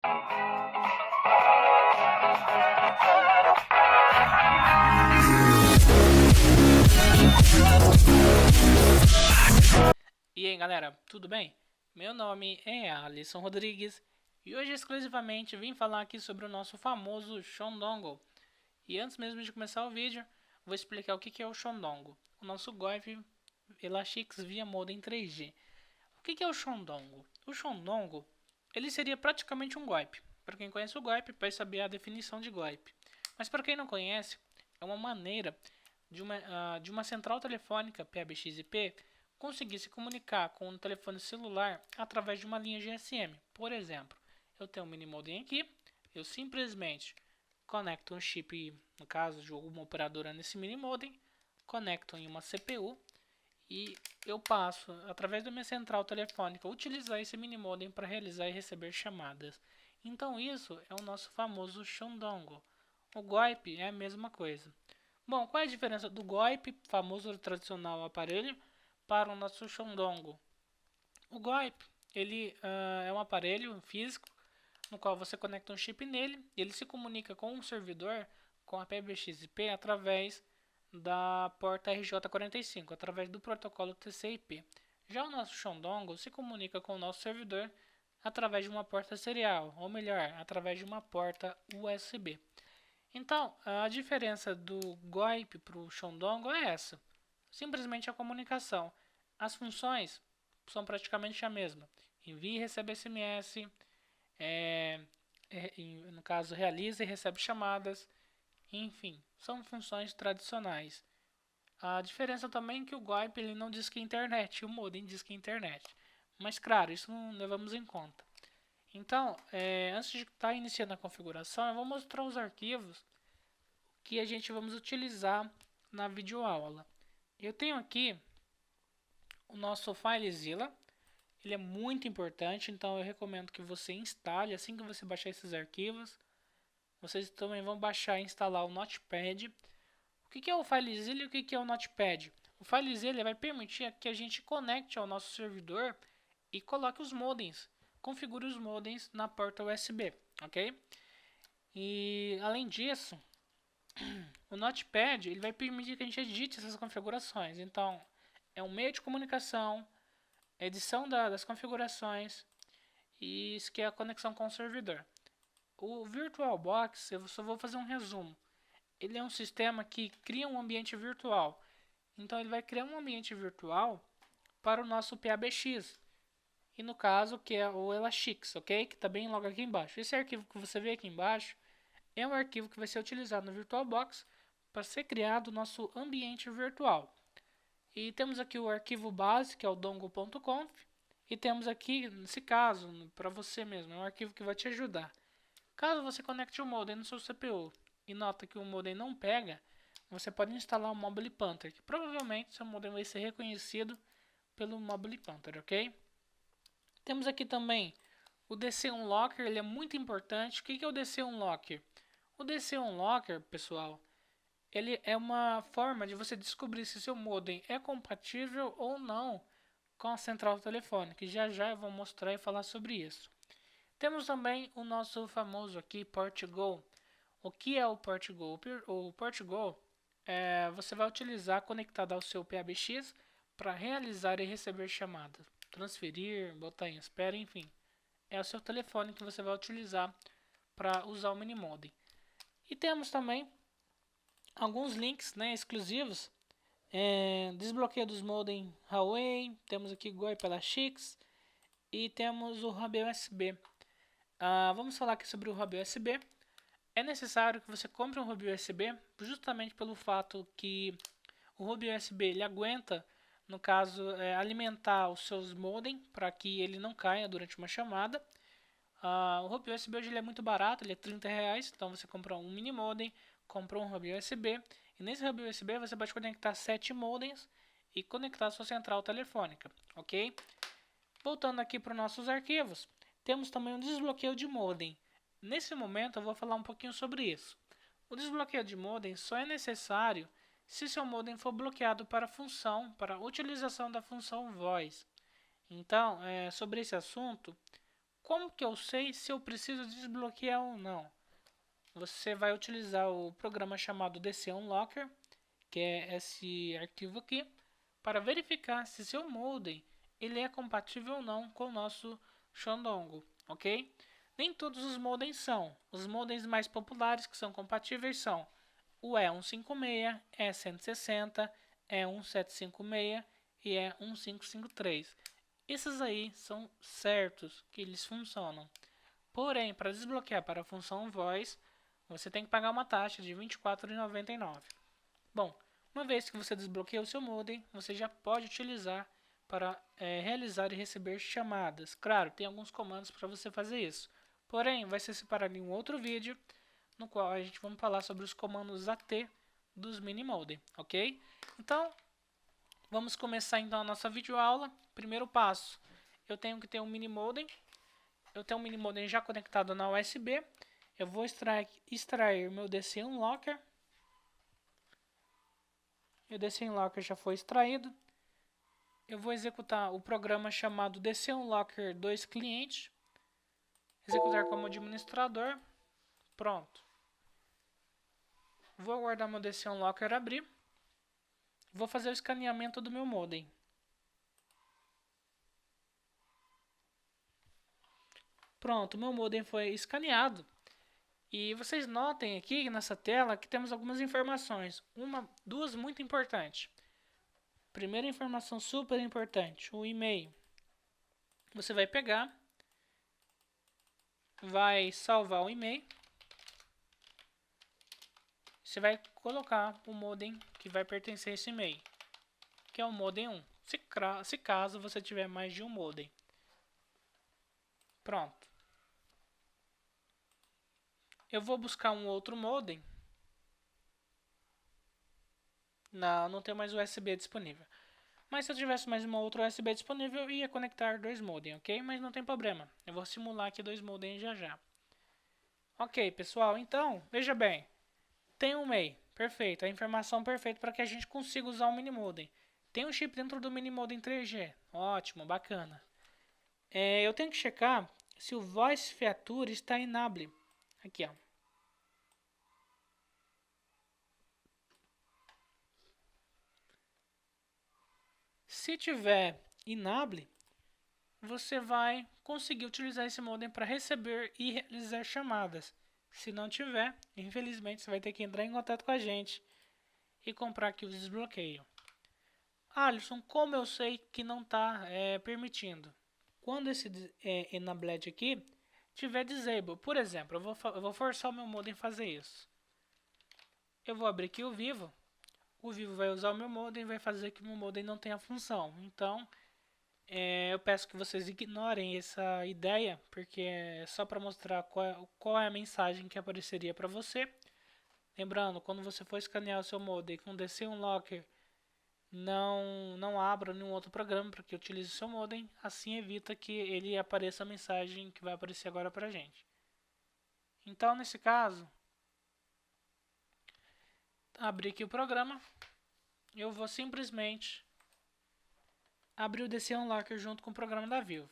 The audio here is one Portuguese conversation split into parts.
E aí galera, tudo bem? Meu nome é Alisson Rodrigues e hoje exclusivamente vim falar aqui sobre o nosso famoso Shondongle. E antes mesmo de começar o vídeo, vou explicar o que é o Shondongle, o nosso GOIP Elastix via modem 3G. O que é o Shondongle? O Shondongle ele seria praticamente um GOIP. Para quem conhece o GOIP, vai saber a definição de GOIP. Mas para quem não conhece, é uma maneira de uma central telefônica PBX-IP conseguir se comunicar com um telefone celular através de uma linha GSM. Por exemplo, eu tenho um mini modem aqui, eu simplesmente conecto um chip, no caso de alguma operadora nesse mini modem, conecto em uma CPU e eu passo, através da minha central telefônica, utilizar esse mini modem para realizar e receber chamadas. Então isso é o nosso famoso Shondongle. O GOIP é a mesma coisa. Bom, qual é a diferença do GOIP, famoso tradicional aparelho, para o nosso Shondongle? O GOIP é um aparelho físico no qual você conecta um chip nele e ele se comunica com um servidor com a PBX-IP através da porta RJ45, através do protocolo TCP/IP. Já o nosso Shondongle se comunica com o nosso servidor através de uma porta serial, ou melhor, através de uma porta USB. Então, a diferença do GOIP para o Shondongle é essa. Simplesmente a comunicação. As funções são praticamente a mesma. Envia e recebe SMS, no caso realiza e recebe chamadas, enfim, são funções tradicionais. A diferença também é que o GOIP ele não diz que é internet, o modem diz que é internet. Mas claro, isso não levamos em conta. Então, antes de estar iniciando a configuração, eu vou mostrar os arquivos que a gente vamos utilizar na videoaula. Eu tenho aqui o nosso FileZilla. Ele é muito importante, então eu recomendo que você instale assim que você baixar esses arquivos. Vocês também vão baixar e instalar o Notepad. O que é o FileZilla e o que é o Notepad? O FileZilla vai permitir que a gente conecte ao nosso servidor e coloque os modems, configure os modems na porta USB, ok? E além disso, o Notepad ele vai permitir que a gente edite essas configurações. Então, é um meio de comunicação, edição das configurações e isso que é a conexão com o servidor. O VirtualBox, eu só vou fazer um resumo. Ele é um sistema que cria um ambiente virtual. Então, ele vai criar um ambiente virtual para o nosso PABX. E no caso, que é o Elastix, ok? Que está bem logo aqui embaixo. Esse arquivo que você vê aqui embaixo é um arquivo que vai ser utilizado no VirtualBox para ser criado o nosso ambiente virtual. E temos aqui o arquivo base, que é o dongle.conf. E temos aqui, nesse caso, para você mesmo, é um arquivo que vai te ajudar. Caso você conecte o modem no seu CPU e nota que o modem não pega, você pode instalar o Mobile Panther, que provavelmente seu modem vai ser reconhecido pelo Mobile Panther, ok? Temos aqui também o DC Unlocker, ele é muito importante. O que é o DC Unlocker? O DC Unlocker, pessoal, ele é uma forma de você descobrir se seu modem é compatível ou não com a central telefônica. Já já eu vou mostrar e falar sobre isso. Temos também o nosso famoso aqui PortGo. O que é o PortGo? O PortGo você vai utilizar conectado ao seu PABX para realizar e receber chamadas, transferir, botar em espera, enfim. É o seu telefone que você vai utilizar para usar o mini modem. E temos também alguns links, né, exclusivos. Desbloqueio dos modem Huawei, temos aqui GOIP Elastix e temos o hub USB. Vamos falar aqui sobre o hub USB. É necessário que você compre um hub USB justamente pelo fato que o hub USB ele aguenta, no caso, alimentar os seus modem para que ele não caia durante uma chamada. O hub USB hoje ele é muito barato, ele é R$30, então você compra um mini modem, compra um hub USB e nesse hub USB você pode conectar 7 modems e conectar a sua central telefônica, ok? Voltando aqui para os nossos arquivos, temos também um desbloqueio de modem. Nesse momento eu vou falar um pouquinho sobre isso. O desbloqueio de modem só é necessário se seu modem for bloqueado para a utilização da função voz. Então, sobre esse assunto, Como que eu sei se eu preciso desbloquear ou não? Você vai utilizar o programa chamado DC Unlocker, que é esse arquivo aqui, para verificar se seu modem ele é compatível ou não com o nosso Xandongo, ok? Nem todos os modems são. Os modems mais populares que são compatíveis são o E156, E160, E1756 e E1553. Esses aí são certos que eles funcionam. Porém, para desbloquear para a função voz, você tem que pagar uma taxa de R$ 24,99. Bom, uma vez que você desbloqueia o seu modem, você já pode utilizar para realizar e receber chamadas. Claro, tem alguns comandos para você fazer isso. Porém, vai ser separado em um outro vídeo, no qual a gente vai falar sobre os comandos AT dos mini modem, ok? Então, vamos começar então a nossa videoaula. Primeiro passo, eu tenho que ter um mini modem. Eu tenho um mini modem já conectado na USB. Eu vou extrair meu DC Unlocker. O DC Unlocker já foi extraído. Eu vou executar o programa chamado DC Unlocker 2 Cliente. Executar como administrador. Pronto. Vou aguardar meu DC Unlocker abrir. Vou fazer o escaneamento do meu modem. Pronto, meu modem foi escaneado. E vocês notem aqui nessa tela que temos algumas informações. Duas muito importantes. Primeira informação super importante, o e-mail. Você vai pegar, vai salvar o e-mail. Você vai colocar o modem que vai pertencer a esse e-mail, que é o modem 1. Se caso você tiver mais de um modem. Pronto. Eu vou buscar um outro modem. Não tem mais USB disponível. Mas se eu tivesse mais uma outra USB disponível, eu ia conectar dois modems, ok? Mas não tem problema. Eu vou simular aqui dois modems já já. Ok, pessoal. Então, veja bem. Tem um MEI. Perfeito. A informação perfeita para que a gente consiga usar o mini modem. Tem um chip dentro do mini modem 3G. Ótimo, bacana. Eu tenho que checar se o Voice Feature está enable. Aqui, ó. Se tiver enable, você vai conseguir utilizar esse modem para receber e realizar chamadas. Se não tiver, infelizmente você vai ter que entrar em contato com a gente e comprar aqui o desbloqueio. Alisson, como eu sei que não está permitindo? Quando esse enabled aqui tiver disable, por exemplo, eu vou forçar o meu modem a fazer isso. Eu vou abrir aqui o Vivo vai usar o meu modem e vai fazer que o meu modem não tenha função. Então, eu peço que vocês ignorem essa ideia, porque é só para mostrar qual é a mensagem que apareceria para você. Lembrando, quando você for escanear o seu modem com DC Unlocker, não abra nenhum outro programa para que utilize o seu modem. Assim evita que ele apareça a mensagem que vai aparecer agora para a gente. Então, nesse caso, abrir aqui o programa, eu vou simplesmente abrir o DC Unlocker junto com o programa da Vivo.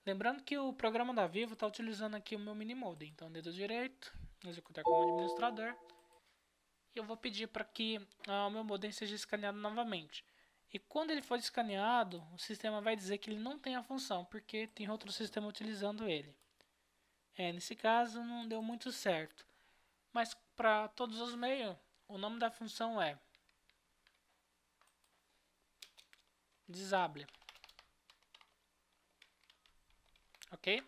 Lembrando que o programa da Vivo está utilizando aqui o meu mini modem. Então, dedo direito, executar como administrador. E eu vou pedir para que o meu modem seja escaneado novamente. E quando ele for escaneado, o sistema vai dizer que ele não tem a função, porque tem outro sistema utilizando ele. Nesse caso, não deu muito certo. Mas para todos os meios, o nome da função é disable. Ok?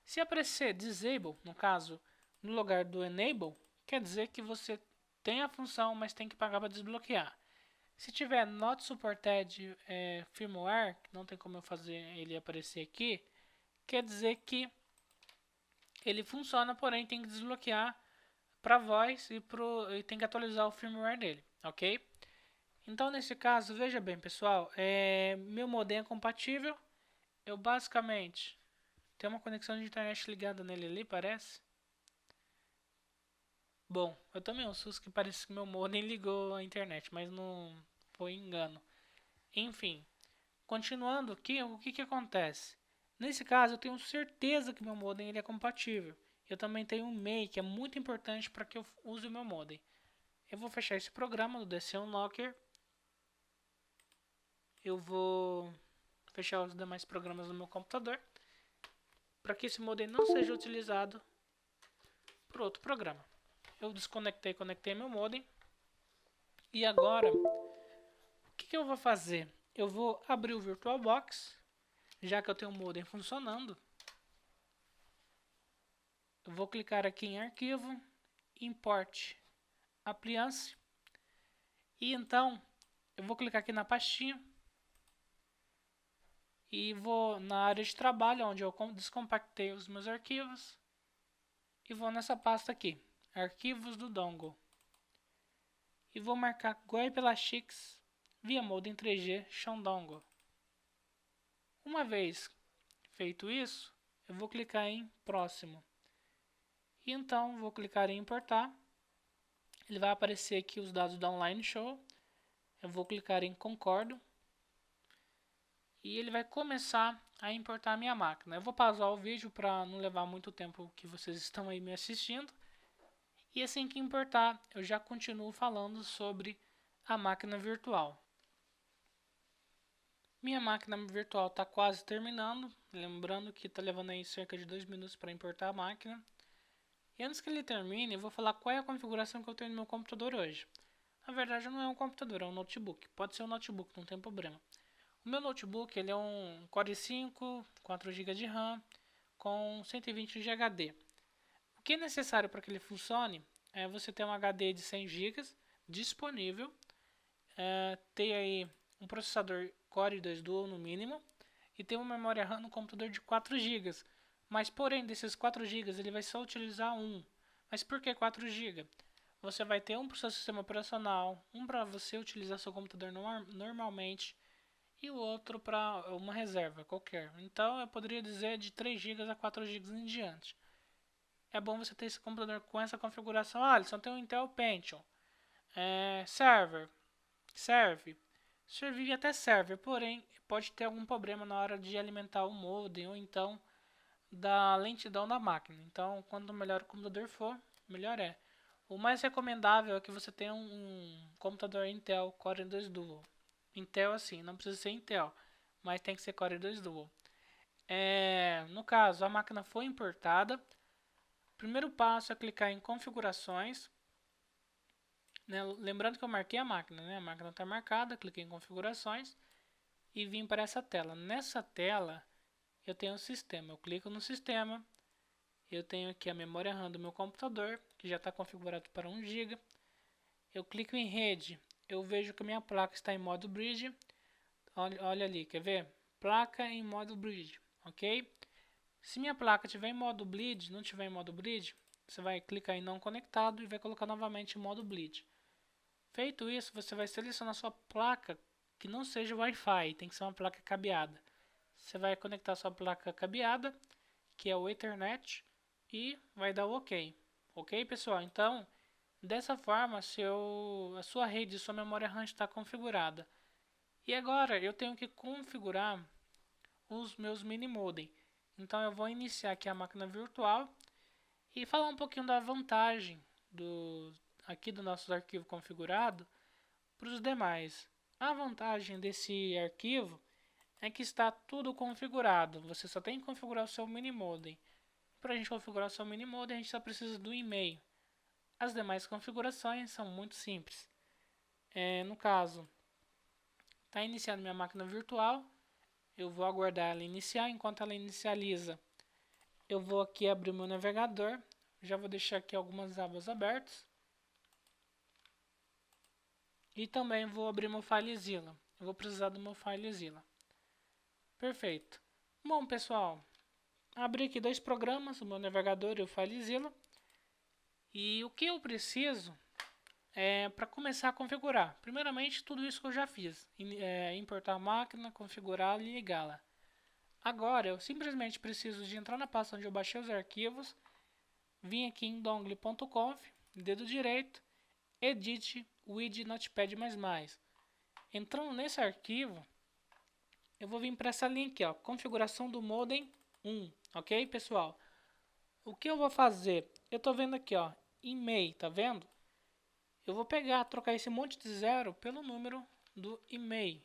Se aparecer disable, no caso, no lugar do enable, quer dizer que você tem a função, mas tem que pagar para desbloquear. Se tiver not supported firmware, que não tem como eu fazer ele aparecer aqui, quer dizer que ele funciona, porém tem que desbloquear para voz e tem que atualizar o firmware dele, ok? Então nesse caso, veja bem pessoal, meu modem é compatível, eu basicamente tenho uma conexão de internet ligada nele ali, parece. Bom, eu tomei um susto que parece que meu modem ligou a internet, mas não foi engano. Enfim, continuando aqui, o que acontece? Nesse caso, eu tenho certeza que meu modem ele é compatível. Eu também tenho um MEI, que é muito importante para que eu use o meu modem. Eu vou fechar esse programa do DC Unlocker. Eu vou fechar os demais programas no meu computador para que esse modem não seja utilizado por outro programa. Eu desconectei e conectei meu modem. E agora, o que eu vou fazer? Eu vou abrir o VirtualBox, já que eu tenho o modem funcionando. Eu vou clicar aqui em Arquivo, Import Appliance. E então, eu vou clicar aqui na pastinha. E vou na área de trabalho, onde eu descompactei os meus arquivos. E vou nessa pasta aqui, Arquivos do Dongle. E vou marcar GoiPelaShix via modem 3G Dongle. Uma vez feito isso, eu vou clicar em Próximo. E então vou clicar em Importar. Ele vai aparecer aqui os dados da Online Show. Eu vou clicar em Concordo. E ele vai começar a importar a minha máquina. Eu vou pausar o vídeo para não levar muito tempo que vocês estão aí me assistindo. E assim que importar, eu já continuo falando sobre a máquina virtual. Minha máquina virtual está quase terminando. Lembrando que está levando aí cerca de 2 minutos para importar a máquina. E antes que ele termine, eu vou falar qual é a configuração que eu tenho no meu computador hoje. Na verdade, não é um computador, é um notebook. Pode ser um notebook, não tem problema. O meu notebook ele é um Core i5, 4 GB de RAM, com 120 de HD. O que é necessário para que ele funcione é você ter um HD de 100 GB disponível, ter aí um processador Core i2 Duo no mínimo e ter uma memória RAM no computador de 4 GB. Mas porém, desses 4 GB ele vai só utilizar um. Mas por que 4 GB? Você vai ter um para o seu sistema operacional, um para você utilizar seu computador normalmente e o outro para uma reserva qualquer. Então eu poderia dizer de 3 GB a 4 GB em diante. É bom você ter esse computador com essa configuração. Ah, ele só tem um Intel Pentium. Serve. Servir até serve, porém pode ter algum problema na hora de alimentar o modem ou então da lentidão da máquina. Então, quanto melhor o computador for, melhor é. O mais recomendável é que você tenha um computador Intel Core i2 Duo. Intel assim, não precisa ser Intel, mas tem que ser Core i2 Duo. No caso, a máquina foi importada. O primeiro passo é clicar em configurações. Né? Lembrando que eu marquei a máquina, né? A máquina está marcada, cliquei em configurações e vim para essa tela. Nessa tela eu tenho o sistema. Eu clico no sistema. Eu tenho aqui a memória RAM do meu computador, que já está configurado para 1 GB. Eu clico em rede. Eu vejo que a minha placa está em modo bridge. Olha ali, quer ver? Placa em modo bridge, ok? Se minha placa estiver em modo bleed, não estiver em modo bleed, você vai clicar em não conectado e vai colocar novamente em modo bleed. Feito isso, você vai selecionar sua placa que não seja Wi-Fi, tem que ser uma placa cabeada. Você vai conectar sua placa cabeada, que é o Ethernet, e vai dar o OK. Ok, pessoal? Então, dessa forma, a sua rede, sua memória RAM está configurada. E agora eu tenho que configurar os meus mini modem. Então eu vou iniciar aqui a máquina virtual e falar um pouquinho da vantagem aqui do nosso arquivo configurado para os demais. A vantagem desse arquivo é que está tudo configurado. Você só tem que configurar o seu mini modem. Para a gente configurar o seu mini modem, a gente só precisa do e-mail. As demais configurações são muito simples. No caso, está iniciando minha máquina virtual. Eu vou aguardar ela iniciar. Enquanto ela inicializa, eu vou aqui abrir o meu navegador. Já vou deixar aqui algumas abas abertas. E também vou abrir meu FileZilla. Eu vou precisar do meu FileZilla. Perfeito. Bom, pessoal, abri aqui 2 programas, o meu navegador e o FileZilla. E o que eu preciso para começar a configurar? Primeiramente, tudo isso que eu já fiz. Importar a máquina, configurá-la e ligá-la. Agora, eu simplesmente preciso de entrar na pasta onde eu baixei os arquivos, vim aqui em dongle.conf, dedo direito, edit with Notepad++. Entrando nesse arquivo, eu vou vir para essa linha aqui, ó, configuração do modem 1, ok, pessoal? O que eu vou fazer? Eu tô vendo aqui, ó, e-mail, tá vendo? Eu vou pegar, trocar esse monte de zero pelo número do e-mail.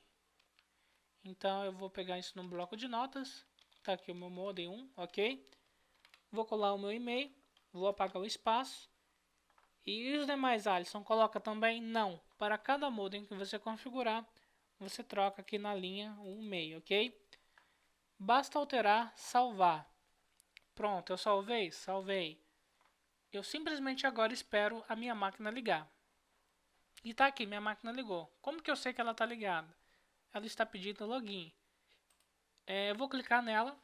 Então eu vou pegar isso num bloco de notas. Tá aqui o meu modem 1, ok? Vou colar o meu e-mail, vou apagar o espaço. E os demais, Alisson, coloca também? Não. Para cada modem que você configurar, você troca aqui na linha o e-mail, ok? Basta alterar, salvar. Pronto, eu salvei? Salvei. Eu simplesmente agora espero a minha máquina ligar. E tá aqui, minha máquina ligou. Como que eu sei que ela está ligada? Ela está pedindo login. Eu vou clicar nela,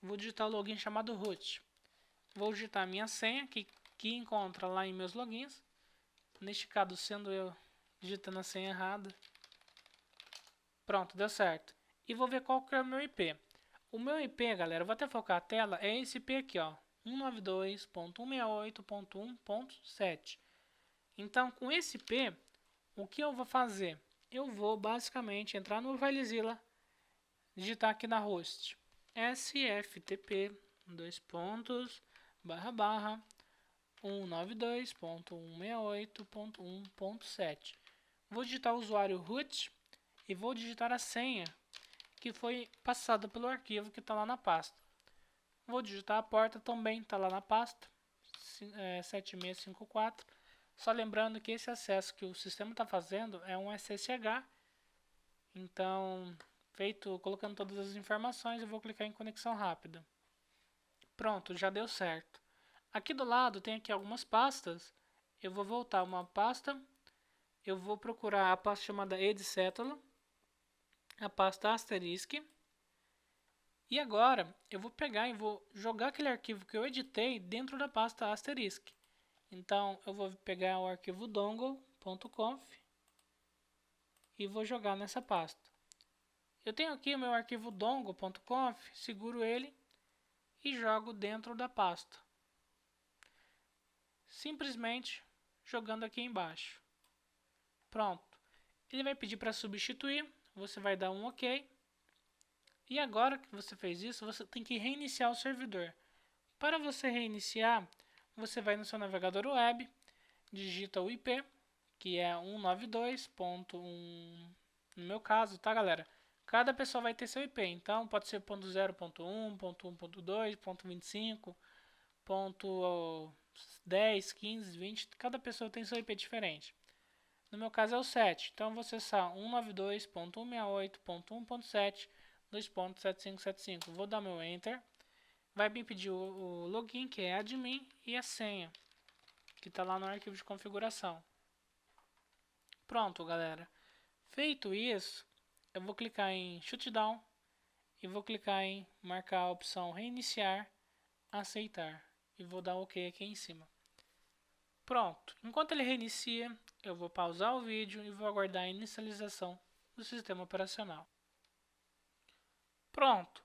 vou digitar o login chamado root. Vou digitar a minha senha, que encontra lá em meus logins. Neste caso, sendo eu digitando a senha errada. Pronto, deu certo. E vou ver qual que é o meu IP. O meu IP, galera, eu vou até focar a tela, é esse IP aqui, ó. 192.168.1.7. Então, com esse IP, o que eu vou fazer? Eu vou basicamente entrar no FileZilla, digitar aqui na host sftp 192.168.1.7. Vou digitar o usuário root e vou digitar a senha que foi passada pelo arquivo que está lá na pasta. Vou digitar a porta, também está lá na pasta 7654. Só lembrando que esse acesso que o sistema está fazendo é um SSH. Então, colocando todas as informações, eu vou clicar em conexão rápida. Pronto, já deu certo. Aqui do lado tem aqui algumas pastas. Eu vou voltar uma pasta. Eu vou procurar a pasta chamada edcétula, a pasta asterisk. E agora eu vou pegar e vou jogar aquele arquivo que eu editei dentro da pasta asterisk. Então eu vou pegar o arquivo dongle.conf e vou jogar nessa pasta. Eu tenho aqui o meu arquivo dongle.conf, seguro ele e jogo dentro da pasta. Simplesmente jogando aqui embaixo. Pronto. Ele vai pedir para substituir, você vai dar um OK. E agora que você fez isso, você tem que reiniciar o servidor. Para você reiniciar, você vai no seu navegador web, digita o IP, que é 192.1, no meu caso, tá, galera? Cada pessoa vai ter seu IP, então pode ser ponto .0, ponto .1, ponto .1, ponto .2, ponto .25, ponto .10, 15, 20, cada pessoa tem seu IP diferente. No meu caso é o 7, então você acessar 192.168.1.7, 2.7575. Vou dar meu Enter. Vai me pedir o login, que é admin, e a senha, que está lá no arquivo de configuração. Pronto, galera. Feito isso, eu vou clicar em Shutdown e vou clicar em marcar a opção Reiniciar, Aceitar. E vou dar OK aqui em cima. Pronto. Enquanto ele reinicia, eu vou pausar o vídeo e vou aguardar a inicialização do sistema operacional. Pronto.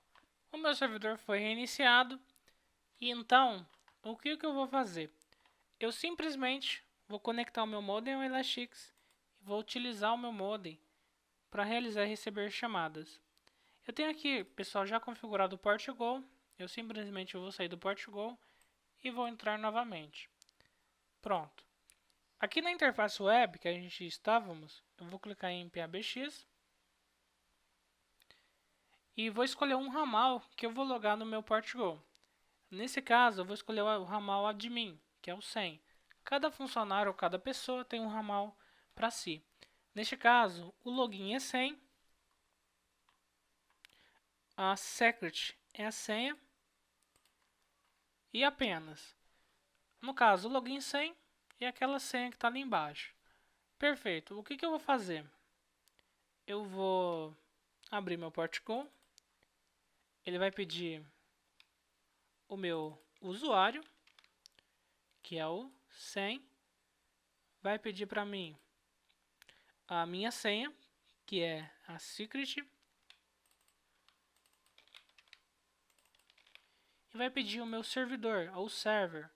O meu servidor foi reiniciado. E então, o que eu vou fazer? Eu simplesmente vou conectar o meu modem ao Elastix e vou utilizar o meu modem para realizar e receber chamadas. Eu tenho aqui, pessoal, já configurado o PortGo. Eu simplesmente vou sair do PortGo e vou entrar novamente. Pronto. Aqui na interface web que a gente estávamos, eu vou clicar em PABX e vou escolher um ramal que eu vou logar no meu PortGo. Nesse caso, eu vou escolher o ramal admin, que é o 100. Cada funcionário ou cada pessoa tem um ramal para si. Neste caso, o login é 100, a secret é a senha e apenas. No caso, o login 100 e aquela senha que está ali embaixo. Perfeito. O que eu vou fazer? Eu vou abrir meu PortGo. Ele vai pedir o meu usuário, que é o 100. Vai pedir para mim a minha senha, que é a secret. E vai pedir o meu servidor, ou server,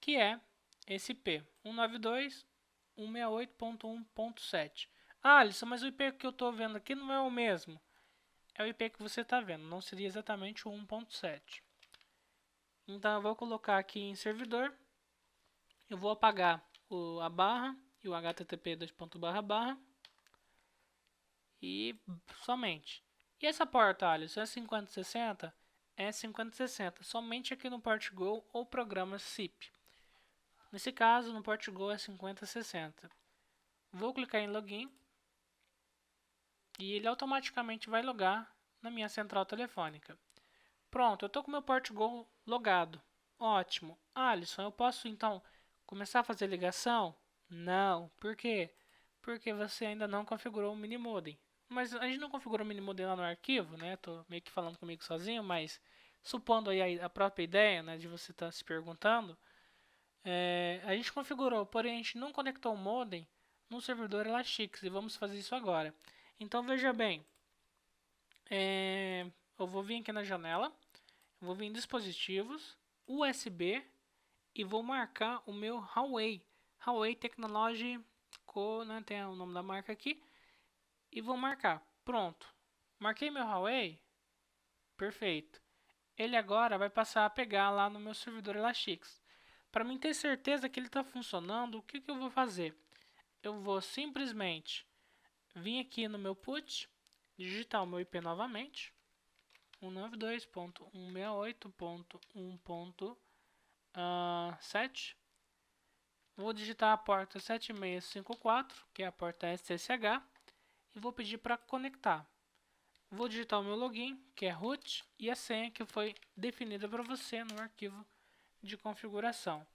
que é esse IP, 192.168.1.7. Ah, Alisson, mas o IP que eu estou vendo aqui não é o mesmo. é o IP que você está vendo, não seria exatamente o 1.7. Então eu vou colocar aqui em servidor, eu vou apagar a barra e o http :// e somente. E essa porta, Alisson, é 5060? É 5060, somente aqui no PortGo ou programa SIP. Nesse caso, no PortGo é 5060. Vou clicar em login e ele automaticamente vai logar na minha central telefônica. Pronto, eu estou com meu PortGo logado. Ótimo. Alisson, eu posso então começar a fazer ligação? Não. Por quê? Porque você ainda não configurou o minimodem. Mas a gente não configurou o minimodem lá no arquivo, né? Tô meio que falando comigo sozinho, mas supondo aí a própria ideia, né, de você estar se perguntando, a gente configurou, porém a gente não conectou o modem no servidor Elastix e vamos fazer isso agora. Então veja bem, eu vou vir aqui na janela, vou vir em dispositivos, USB e vou marcar o meu Huawei, Huawei Technology Co, né, tem o nome da marca aqui, e vou marcar. Pronto, marquei meu Huawei, perfeito. Ele agora vai passar a pegar lá no meu servidor Elastix. Para mim ter certeza que ele está funcionando, o que eu vou fazer? Eu vou simplesmente vir aqui no meu put, digitar o meu IP novamente, 192.168.1.7. Vou digitar a porta 7654, que é a porta SSH, e vou pedir para conectar. Vou digitar o meu login, que é root, e a senha que foi definida para você no arquivo de configuração.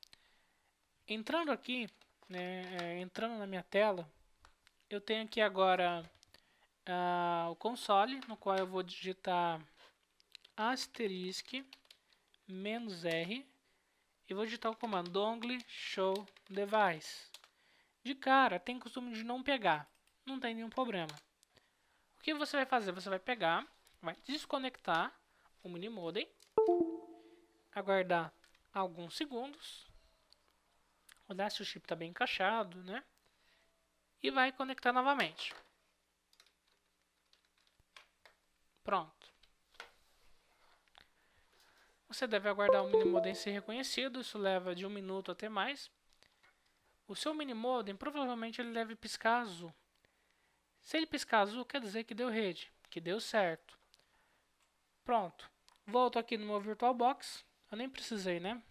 Entrando aqui, né, entrando na minha tela, eu tenho aqui agora o console, no qual eu vou digitar **-r e vou digitar o comando dongle show device. De cara, tem costume de não pegar, não tem nenhum problema. O que você vai fazer? Você vai pegar, vai desconectar o minimodem, aguardar alguns segundos, olhar se o chip está bem encaixado, né? E vai conectar novamente. Pronto. Você deve aguardar o minimodem ser reconhecido, isso leva de 1 minuto até mais. O seu minimodem provavelmente ele deve piscar azul. Se ele piscar azul, quer dizer que deu rede, que deu certo. Pronto. Volto aqui no meu VirtualBox. Eu nem precisei, né?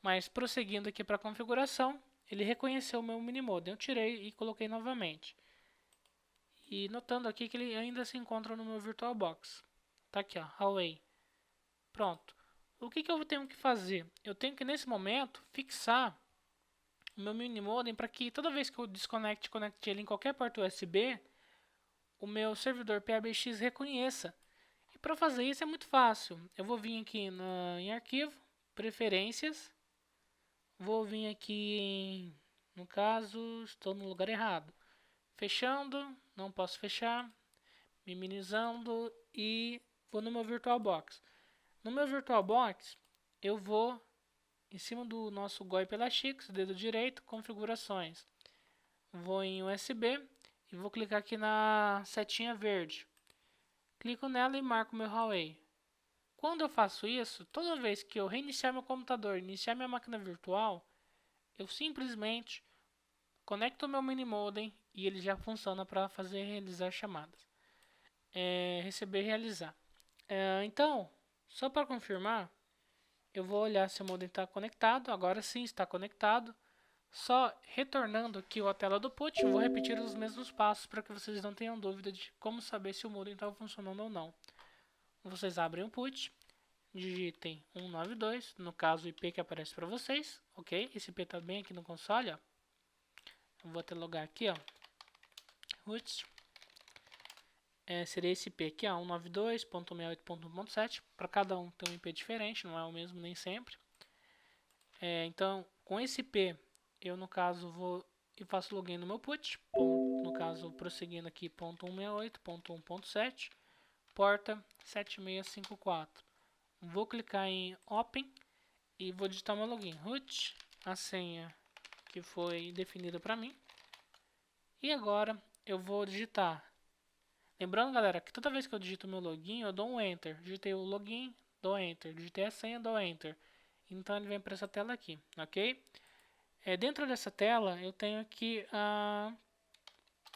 Mas prosseguindo aqui para a configuração, ele reconheceu o meu minimodem. Eu tirei e coloquei novamente. E notando aqui que ele ainda se encontra no meu VirtualBox. Tá aqui, ó, Huawei. Pronto. O que eu tenho que fazer? Eu tenho que, nesse momento, fixar o meu minimodem para que toda vez que eu conecte ele em qualquer porta USB, o meu servidor PABX reconheça. E para fazer isso é muito fácil. Eu vou vir aqui em arquivo, preferências, vou vir aqui no caso, estou no lugar errado. Fechando, não posso fechar, minimizando e vou no meu VirtualBox. No meu VirtualBox, eu vou em cima do nosso GoIP Elastix, dedo direito, configurações. Vou em USB e vou clicar aqui na setinha verde. Clico nela e marco meu Huawei. Quando eu faço isso, toda vez que eu reiniciar meu computador, iniciar minha máquina virtual, eu simplesmente conecto o meu minimodem e ele já funciona para realizar chamadas. Receber e realizar. Então, só para confirmar, eu vou olhar se o modem está conectado. Agora sim está conectado. Só retornando aqui a tela do put, vou repetir os mesmos passos para que vocês não tenham dúvida de como saber se o modem está funcionando ou não. Vocês abrem o put, digitem 192, no caso o IP que aparece para vocês, ok? Esse IP está bem aqui no console, ó. Eu vou até logar aqui, ó. Root. Seria esse IP aqui, ó, 192.168.1.7. Para cada um tem um IP diferente, não é o mesmo nem sempre. Então, com esse IP, eu no caso vou e faço login no meu put. No caso, prosseguindo aqui, .168.1.7, porta 7654. Vou clicar em Open e vou digitar meu login. Root, a senha que foi definida para mim. E agora eu vou digitar Lembrando, galera, que toda vez que eu digito meu login, eu dou um Enter. Digitei o login, dou Enter. Digitei a senha, dou Enter. Então ele vem para essa tela aqui, ok? Dentro dessa tela, eu tenho aqui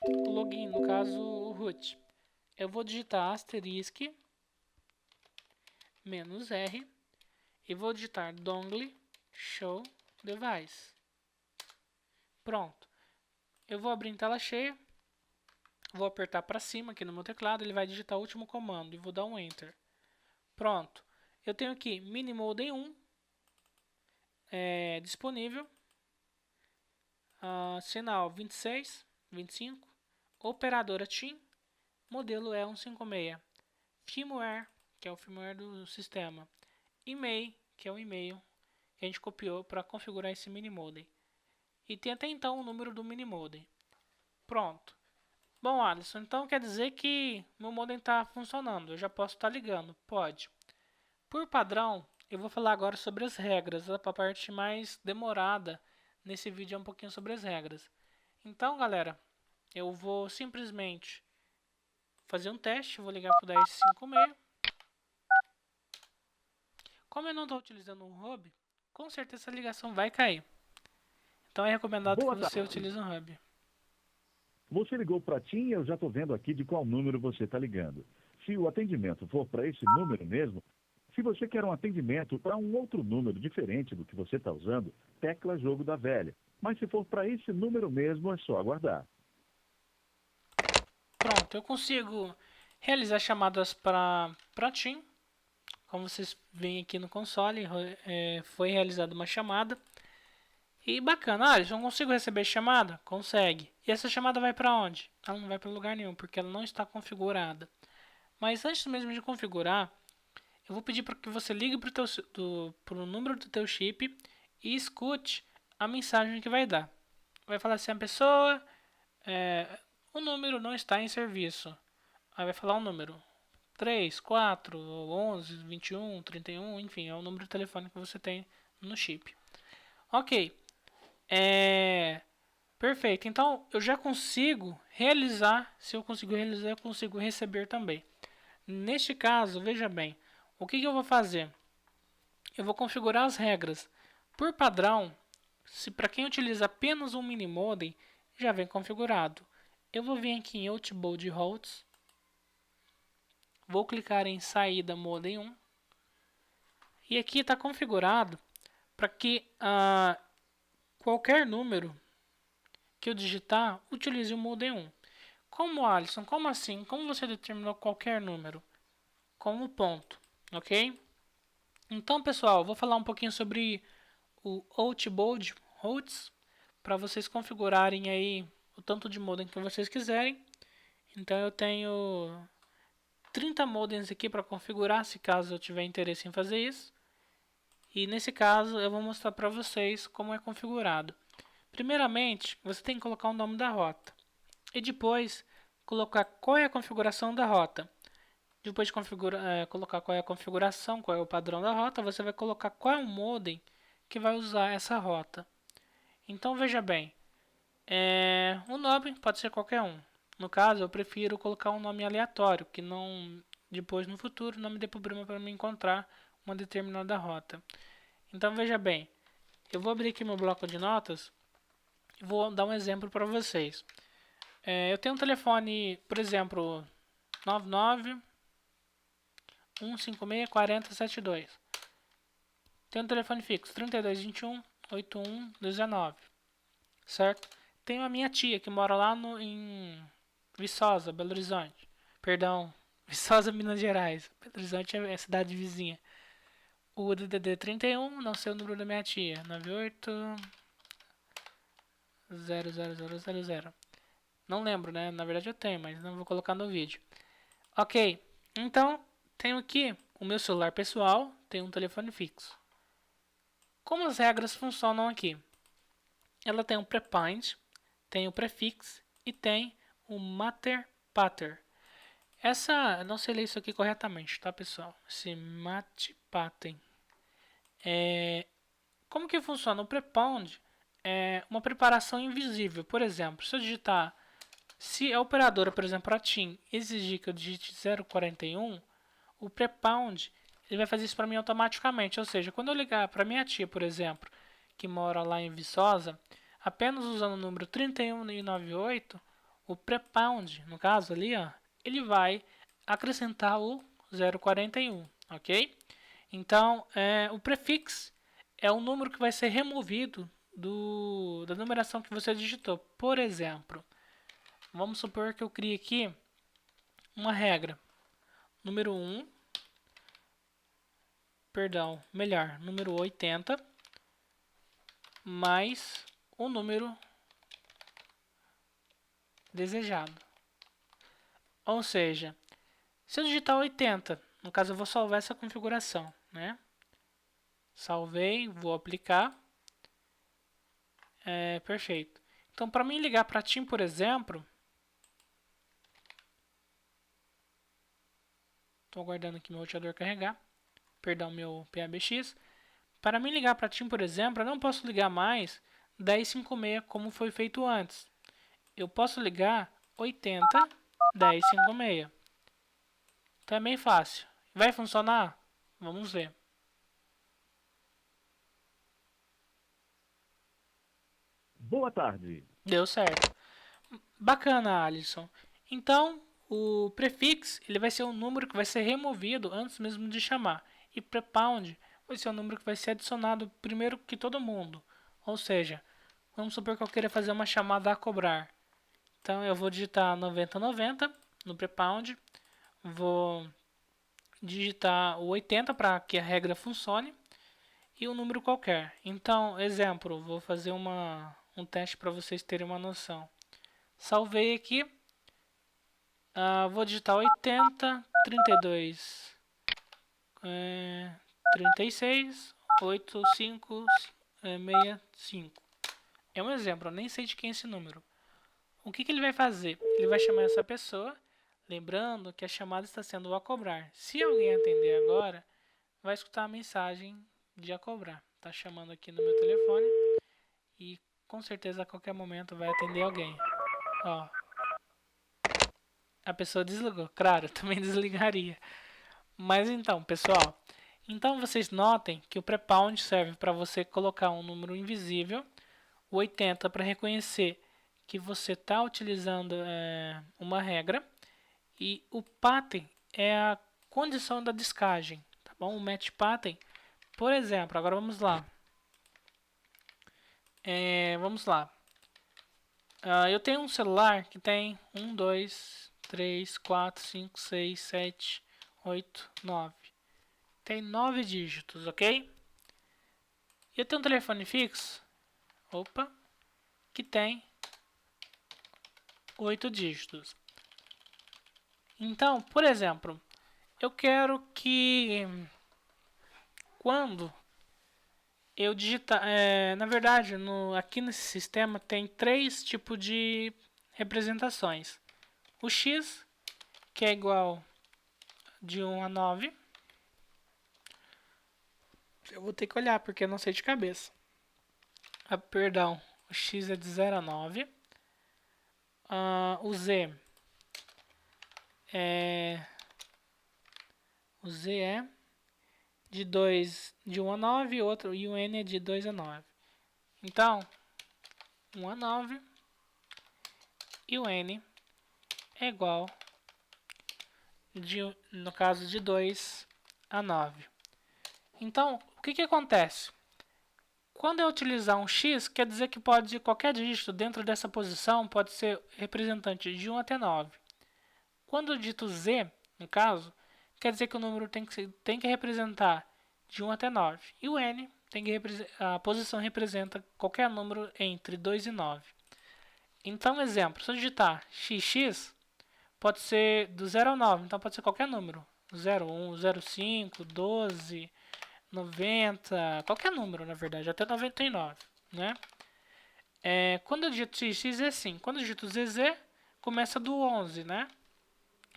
o login, no caso o root. Eu vou digitar **-r e vou digitar dongle show device. Pronto. Eu vou abrir em tela cheia. Vou apertar para cima aqui no meu teclado. Ele vai digitar o último comando e vou dar um Enter. Pronto. Eu tenho aqui Minimodem 1 disponível. Sinal 26, 25. Operadora TIM. Modelo é 156. Firmware, que é o firmware do sistema. E-mail, que é o e-mail que a gente copiou para configurar esse Minimodem. E tem até então o número do Minimodem. Pronto. Bom, Alisson, então quer dizer que meu modem está funcionando. Eu já posso estar ligando? Pode. Por padrão, eu vou falar agora sobre as regras. A parte mais demorada nesse vídeo é um pouquinho sobre as regras. Então, galera, eu vou simplesmente fazer um teste. Vou ligar para o 1056. Como eu não estou utilizando um hub, com certeza essa ligação vai cair. Então é recomendado que você utilize um hub. Você ligou para TIM e eu já estou vendo aqui de qual número você está ligando. Se o atendimento for para esse número mesmo, se você quer um atendimento para um outro número diferente do que você está usando, tecla jogo da velha. Mas se for para esse número mesmo, é só aguardar. Pronto, eu consigo realizar chamadas para TIM. Como vocês veem aqui no console, foi realizada uma chamada. E bacana, eu não consigo receber chamada? Consegue. E essa chamada vai para onde? Ela não vai para lugar nenhum, porque ela não está configurada. Mas antes mesmo de configurar, eu vou pedir para que você ligue para o número do teu chip e escute a mensagem que vai dar. Vai falar assim, a pessoa, o número não está em serviço. Aí vai falar um número. 3, 4, 11, 21, 31, enfim, é o número de telefone que você tem no chip. Ok. Perfeito. Então, eu já consigo realizar. Se eu consigo realizar, eu consigo receber também. Neste caso, veja bem. O que eu vou fazer? Eu vou configurar as regras. Por padrão, se para quem utiliza apenas um Minimodem, já vem configurado. Eu vou vir aqui em Outboard Routes. Vou clicar em Saída Modem 1. E aqui está configurado para que qualquer número que eu digitar, utilize o modem 1. Como, Alisson? Como assim? Como você determinou qualquer número? Com o ponto, ok? Então, pessoal, vou falar um pouquinho sobre o Outboard Routes para vocês configurarem aí o tanto de modem que vocês quiserem. Então, eu tenho 30 modems aqui para configurar, se caso eu tiver interesse em fazer isso. E nesse caso, eu vou mostrar para vocês como é configurado. Primeiramente, você tem que colocar o nome da rota. E depois, colocar qual é a configuração da rota. Depois de colocar qual é a configuração, qual é o padrão da rota, você vai colocar qual é o modem que vai usar essa rota. Então, veja bem, o nome pode ser qualquer um. No caso, eu prefiro colocar um nome aleatório, que não depois no futuro não me dê problema para me encontrar uma determinada rota. Então, veja bem, eu vou abrir aqui meu bloco de notas e vou dar um exemplo para vocês. Eu tenho um telefone, por exemplo, 99 156 4072. Tenho um telefone fixo 3221 8119, certo? Tenho a minha tia que mora lá em Viçosa, Belo Horizonte. Perdão, Viçosa, Minas Gerais. Belo Horizonte é a cidade vizinha. O DDD 31, não sei o número da minha tia. 98 00000. Não lembro, né? Na verdade eu tenho, mas não vou colocar no vídeo. Ok, então tenho aqui o meu celular pessoal, tenho um telefone fixo. Como as regras funcionam aqui? Ela tem um prepaid, tem o prefix e tem o mater pater. Eu não sei ler isso aqui corretamente, tá, pessoal? Esse matpaten. Como que funciona? O prepaid é uma preparação invisível. Por exemplo, se eu digitar Se a operadora, por exemplo, a TIM, exigir que eu digite 041, o pré-pound ele vai fazer isso para mim automaticamente. Ou seja, quando eu ligar para minha tia, por exemplo, que mora lá em Viçosa, apenas usando o número 3198, o pré-pound, no caso ali, ó, ele vai acrescentar o 041, ok? Então, o prefixo é o número que vai ser removido da numeração que você digitou. Por exemplo, vamos supor que eu crie aqui uma regra. Número 1, número 80, mais o número desejado. Ou seja, se eu digitar 80, no caso eu vou salvar essa configuração, né? Salvei, vou aplicar. Perfeito. Então, para mim ligar para a TIM, por exemplo, estou aguardando aqui meu roteador carregar, meu PABX. Para mim ligar para a TIM, por exemplo, eu não posso ligar mais 1056 como foi feito antes. Eu posso ligar 80 1056. Então é bem fácil. Vai funcionar? Vamos ver. Boa tarde. Deu certo. Bacana, Alisson. Então, o prefixo ele vai ser um número que vai ser removido antes mesmo de chamar. E pré-pound vai ser um número que vai ser adicionado primeiro que todo mundo. Ou seja, vamos supor que eu queira fazer uma chamada a cobrar. Então, eu vou digitar 9090 no pré-pound. Vou digitar o 80 para que a regra funcione. E um número qualquer. Então, exemplo, vou fazer um teste para vocês terem uma noção. Salvei aqui. Vou digitar 80, 32, 36, 85, 65. É um exemplo, eu nem sei de quem é esse número. O que ele vai fazer? Ele vai chamar essa pessoa, lembrando que a chamada está sendo a cobrar. Se alguém atender agora, vai escutar a mensagem de a cobrar. Está chamando aqui no meu telefone e com certeza a qualquer momento vai atender alguém. Ó. A pessoa desligou. Claro, eu também desligaria. Mas então, pessoal. Então vocês notem que o pré-pound serve para você colocar um número invisível. O 80 para reconhecer que você está utilizando uma regra. E o pattern é a condição da descagem. Tá bom? O match pattern. Por exemplo, agora vamos lá. Vamos lá. Eu tenho um celular que tem 1, 2, 3, 4, 5, 6, 7, 8, 9. Tem 9 dígitos, ok? E eu tenho um telefone fixo, que tem 8 dígitos. Então, por exemplo, eu quero que quando eu digitar, na verdade, aqui nesse sistema tem 3 tipos de representações. O X, que é igual de 1 a 9. Eu vou ter que olhar porque eu não sei de cabeça. Perdão, o X é de 0 a 9. O Z é de 1 a 9 e o N é de 2 a 9. Então, 1 a 9 e o N é igual, no caso, de 2 a 9. Então, o que acontece? Quando eu utilizar um X, quer dizer que qualquer dígito dentro dessa posição pode ser representante de 1 até 9. Quando eu digito Z, no caso, quer dizer que o número tem que representar de 1 até 9. E o N, a posição representa qualquer número entre 2 e 9. Então, exemplo, se eu digitar XX, pode ser do 0 ao 9, então pode ser qualquer número. 01, 05, 12, 90, qualquer número, na verdade, até 99, né? Quando eu digito XX é assim, quando eu digito ZZ, começa do 11, né?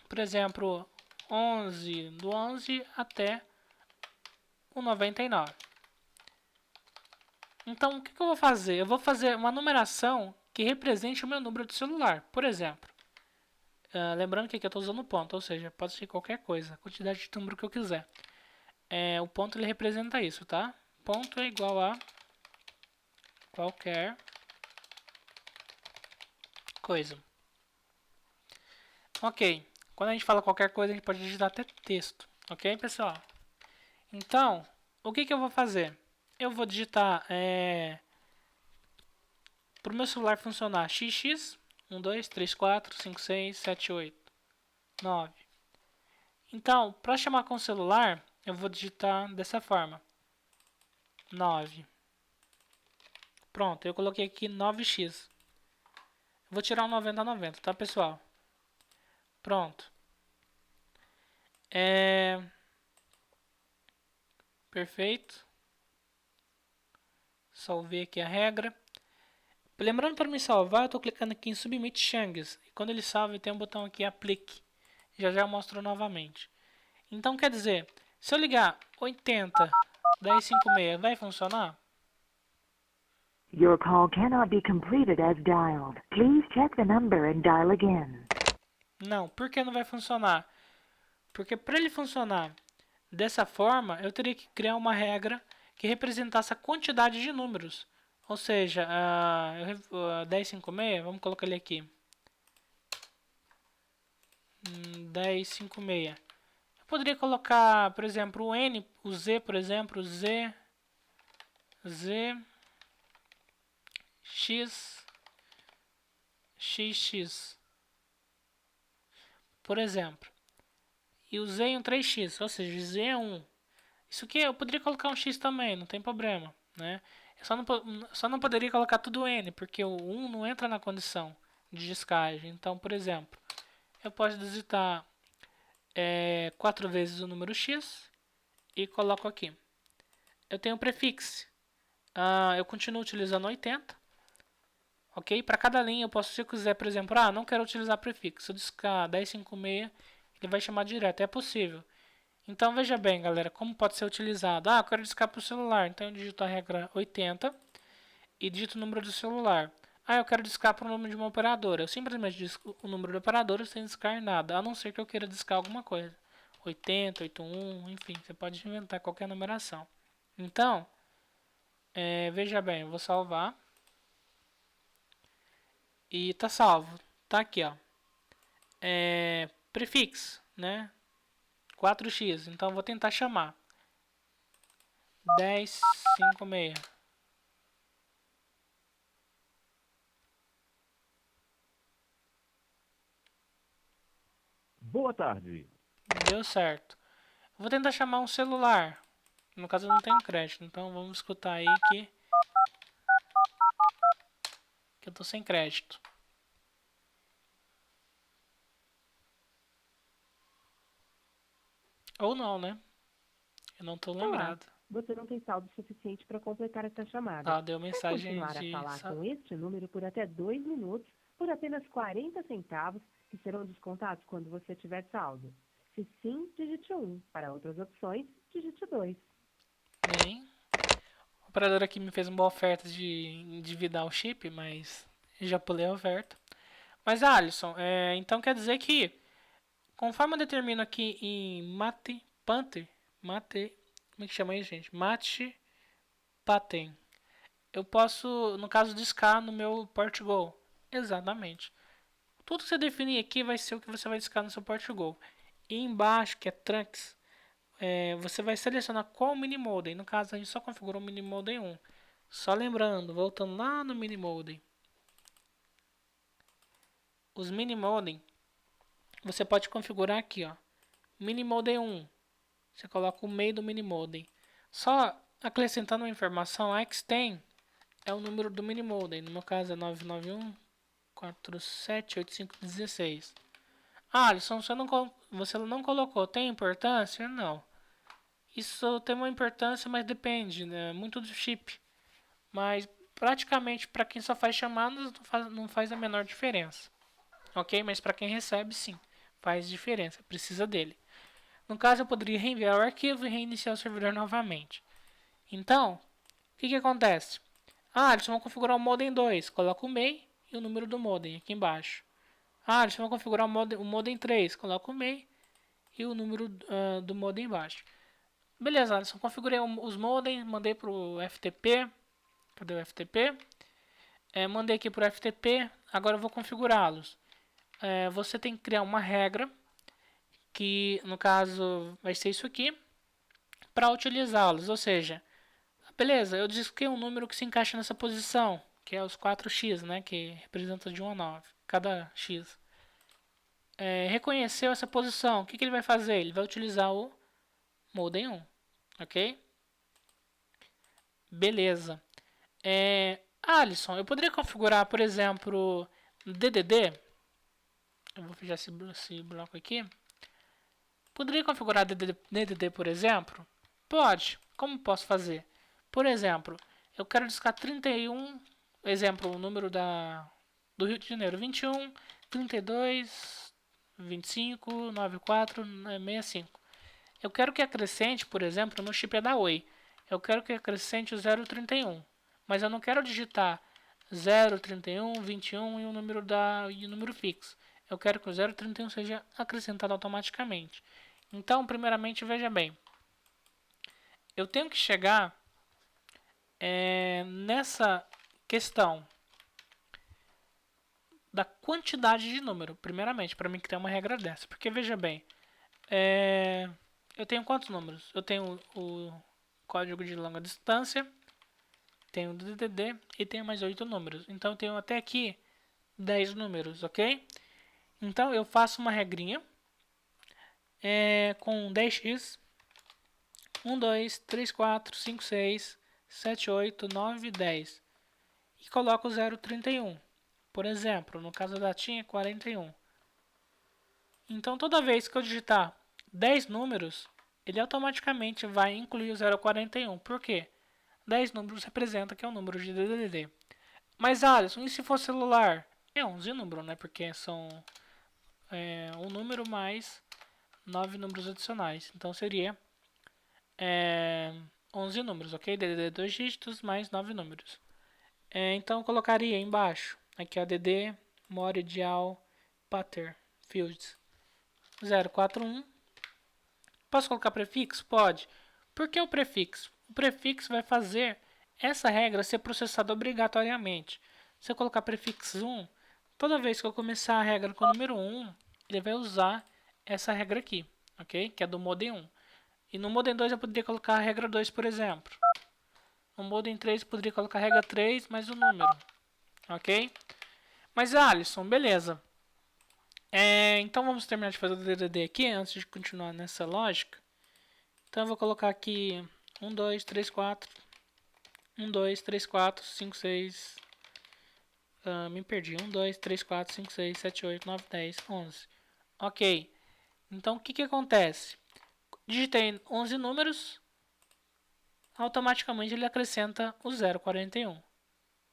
Por exemplo, 11, do 11 até o 99. Então, o que eu vou fazer? Eu vou fazer uma numeração que represente o meu número de celular. Por exemplo, lembrando que aqui eu estou usando ponto, ou seja, pode ser qualquer coisa, a quantidade de número que eu quiser. O ponto ele representa isso, tá? Ponto é igual a qualquer coisa. Ok, quando a gente fala qualquer coisa, a gente pode digitar até texto, ok, pessoal? Então, o que eu vou fazer? Eu vou digitar, para o meu celular funcionar, xx, 1, 2, 3, 4, 5, 6, 7, 8, 9. Então, para chamar com o celular, eu vou digitar dessa forma, 9. Pronto, eu coloquei aqui 9x. Vou tirar o 90, tá, pessoal? Pronto. Perfeito. Salvei aqui a regra. Lembrando, para me salvar, eu estou clicando aqui em Submit Changes. E quando ele salva, tem um botão aqui, Aplique. Já eu mostro novamente. Então, quer dizer, se eu ligar 80, 1056, vai funcionar? Your call cannot be completed as dialed. Please check the number and dial again. Não, por que não vai funcionar? Porque para ele funcionar dessa forma, eu teria que criar uma regra que representasse a quantidade de números. Ou seja, 1056, vamos colocar ele aqui. 1056. Eu poderia colocar, por exemplo, o N, o Z, por exemplo, Z, X, XX. Por exemplo. E o Z em um 3x, ou seja, Z é 1. Isso aqui eu poderia colocar um x também, não tem problema, né? Eu só não poderia colocar tudo N, porque o 1 não entra na condição de descarte. Então, por exemplo, eu posso digitar 4 vezes o número x e coloco aqui. Eu tenho o prefixo. Eu continuo utilizando 80. Ok? Para cada linha eu posso, se eu quiser, por exemplo, não quero utilizar prefixo. Se eu discar 1056, ele vai chamar direto. É possível. Então, veja bem, galera, como pode ser utilizado. Eu quero discar para o celular. Então, eu digito a regra 80 e digito o número do celular. Eu quero discar para o número de uma operadora. Eu simplesmente disco o número da operadora sem discar nada, a não ser que eu queira discar alguma coisa. 80, 81, enfim, você pode inventar qualquer numeração. Então, veja bem, eu vou salvar. E tá salvo. Tá aqui, ó. Prefixo, né? 4x. Então, vou tentar chamar. 1056. Boa tarde. Deu certo. Vou tentar chamar um celular. No caso, eu não tenho crédito. Então, vamos escutar aí que eu tô sem crédito. Ou não, né? Eu não tô lembrado. Você não tem saldo suficiente para completar essa chamada. Tá, deu mensagem continuar de... a falar com este número por até 2 minutos, por apenas 40 centavos, que serão descontados quando você tiver saldo. Se sim, digite 1. Para outras opções, digite 2. Bem, o operador aqui me fez uma boa oferta de endividar o chip, mas já pulei a oferta. Mas, Alisson, então quer dizer que, conforme eu determino aqui em como é que chama aí, gente? Matpattern. Eu posso, no caso, discar no meu PortGo. Exatamente. Tudo que você definir aqui vai ser o que você vai discar no seu PortGo. E embaixo, que é Trunks, você vai selecionar qual Minimodem. No caso, a gente só configurou o Minimodem 1. Só lembrando, voltando lá no Minimodem. Os Minimodem, você pode configurar aqui, ó. Minimodem 1. Você coloca o meio do Minimodem. Só acrescentando uma informação, a Xten é o número do Minimodem. No meu caso é 991478516. Alisson, você não colocou. Tem importância? Não. Isso tem uma importância, mas depende, né? Muito do chip. Mas praticamente para quem só faz chamadas não faz a menor diferença. Ok? Mas para quem recebe, sim. Faz diferença. Precisa dele. No caso, eu poderia reenviar o arquivo e reiniciar o servidor novamente. Então, o que acontece? Eles vão configurar o modem 2. Coloca o MEI e o número do modem aqui embaixo. Ah, deixa eu configurar o modem 3. Coloco o MEI e o número do modem embaixo. Beleza, Alisson, configurei os modems, mandei para o FTP. Cadê o FTP? Mandei aqui para o FTP, agora eu vou configurá-los. Você tem que criar uma regra, que no caso vai ser isso aqui, para utilizá-los. Ou seja, beleza, eu disquei um número que se encaixa nessa posição, que é os 4x, né, que representa de 1 a 9, cada x. Reconheceu essa posição, o que ele vai fazer? Ele vai utilizar o modem 1, ok? Beleza. Alisson, eu poderia configurar, por exemplo, DDD. Eu vou fechar esse bloco aqui. Poderia configurar DDD, por exemplo? Pode. Como posso fazer? Por exemplo, eu quero discar 31, exemplo, o número do Rio de Janeiro, 21, 32, 25, 94, 65. Eu quero que acrescente, por exemplo, no chip da Oi. Eu quero que acrescente o 031. Mas eu não quero digitar 031, 21 e o número fixo. Eu quero que o 031 seja acrescentado automaticamente. Então, primeiramente, veja bem. Eu tenho que chegar nessa questão da quantidade de número, primeiramente, para mim criar uma regra dessa. Porque, veja bem, eu tenho quantos números? Eu tenho o código de longa distância, tenho o DDD e tenho mais 8 números. Então, eu tenho até aqui 10 números, ok? Então, eu faço uma regrinha com 10x, 1, 2, 3, 4, 5, 6, 7, 8, 9, 10. E coloco o 031. Por exemplo, no caso da TIM é 41. Então, toda vez que eu digitar 10 números, ele automaticamente vai incluir o 041. Por quê? 10 números representa que é o número de DDD. Mas, Alisson, e se for celular? É 11 números, né? Porque são um número mais 9 números adicionais. Então, seria 11 números, ok? DDD 2 dígitos mais 9 números. Então, eu colocaria embaixo, aqui a DD, More, Dial, Pattern, Fields, 041. Posso colocar prefixo? Pode. Por que o prefixo? O prefixo vai fazer essa regra ser processada obrigatoriamente. Se eu colocar prefixo 1, toda vez que eu começar a regra com o número 1, ele vai usar essa regra aqui, ok? Que é do modem 1. E no modem 2 eu poderia colocar a regra 2, por exemplo. No modem 3 eu poderia colocar a regra 3 mais o número, ok? Mas, Alisson, beleza. Então vamos terminar de fazer o DDD aqui, antes de continuar nessa lógica. Então eu vou colocar aqui 1, 2, 3, 4. 1, 2, 3, 4, 5, 6. Me perdi. 1, 2, 3, 4, 5, 6, 7, 8, 9, 10, 11. Ok. Então o que acontece? Digitei 11 números. Automaticamente ele acrescenta o 041.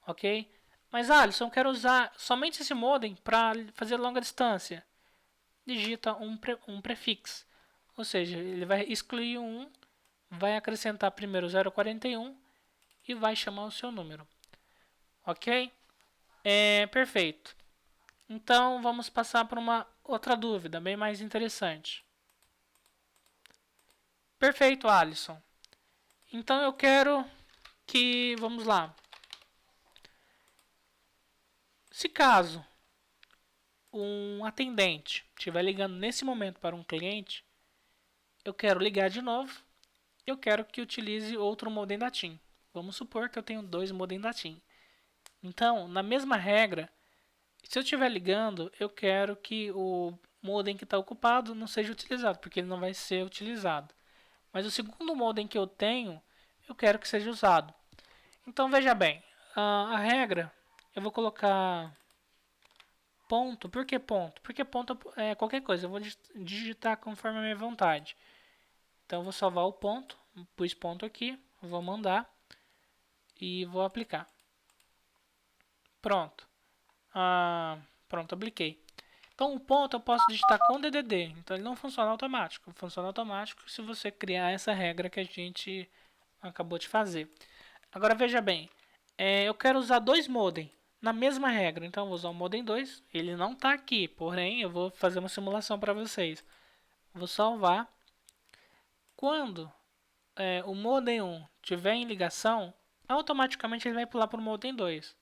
Ok? Mas, Alisson, eu quero usar somente esse modem para fazer longa distância. Digita um prefixo. Ou seja, ele vai excluir o 1, vai acrescentar primeiro o 041 e vai chamar o seu número. Ok? Perfeito. Então, vamos passar para uma outra dúvida, bem mais interessante. Perfeito, Alisson. Então, eu quero que... Vamos lá. Se caso um atendente estiver ligando nesse momento para um cliente, eu quero ligar de novo. Eu quero que utilize outro modem da TIM. Vamos supor que eu tenho 2 modem da TIM. Então, na mesma regra, se eu estiver ligando, eu quero que o modem que está ocupado não seja utilizado, porque ele não vai ser utilizado. Mas o segundo modem que eu tenho, eu quero que seja usado. Então, veja bem, a regra, eu vou colocar ponto. Por que ponto? Porque ponto é qualquer coisa, eu vou digitar conforme a minha vontade. Então, eu vou salvar o ponto, pus ponto aqui, vou mandar e vou aplicar. Pronto. Pronto, apliquei. Então, o ponto eu posso digitar com DDD. Então, ele não funciona automático. Funciona automático se você criar essa regra que a gente acabou de fazer. Agora, veja bem. Eu quero usar 2 modem na mesma regra. Então eu vou usar o modem 2, ele não está aqui, porém eu vou fazer uma simulação para vocês. Vou salvar. Quando o modem 1 estiver em ligação, automaticamente ele vai pular para o modem 2,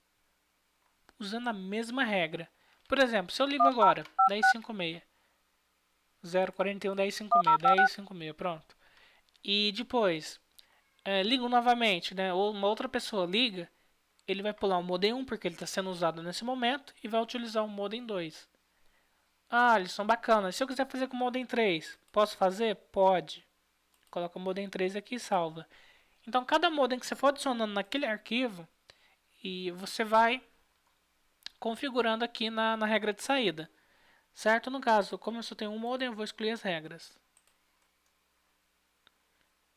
usando a mesma regra. Por exemplo, se eu ligo agora 1056, 041 1056, 1056, pronto. E depois ligo novamente, né? Ou uma outra pessoa liga, ele vai pular o modem 1 porque ele está sendo usado nesse momento e vai utilizar o modem 2. Ah, eles são bacanas. Se eu quiser fazer com o modem 3, posso fazer? Pode. Coloca o modem 3 aqui e salva. Então, cada modem que você for adicionando naquele arquivo, e você vai configurando aqui na regra de saída. Certo? No caso, como eu só tenho um modem, eu vou excluir as regras.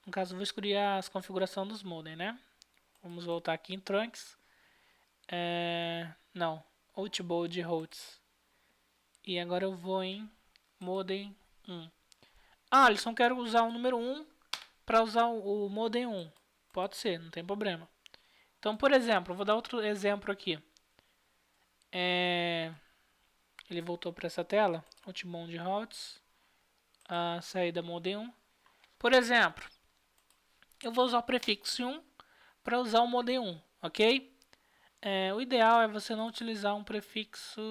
No caso, eu vou escolher as configurações dos modem, né? Vamos voltar aqui em Trunks. Não, Outboard Routes. E agora eu vou em modem 1. Ah, Alisson, quero usar o número 1 para usar o modem 1. Pode ser, não tem problema. Então, por exemplo, eu vou dar outro exemplo aqui. Ele voltou para essa tela. Outbound Routes. A saída modem 1. Por exemplo, eu vou usar o prefixo 1 para usar o modem 1, ok? O ideal é você não utilizar um prefixo...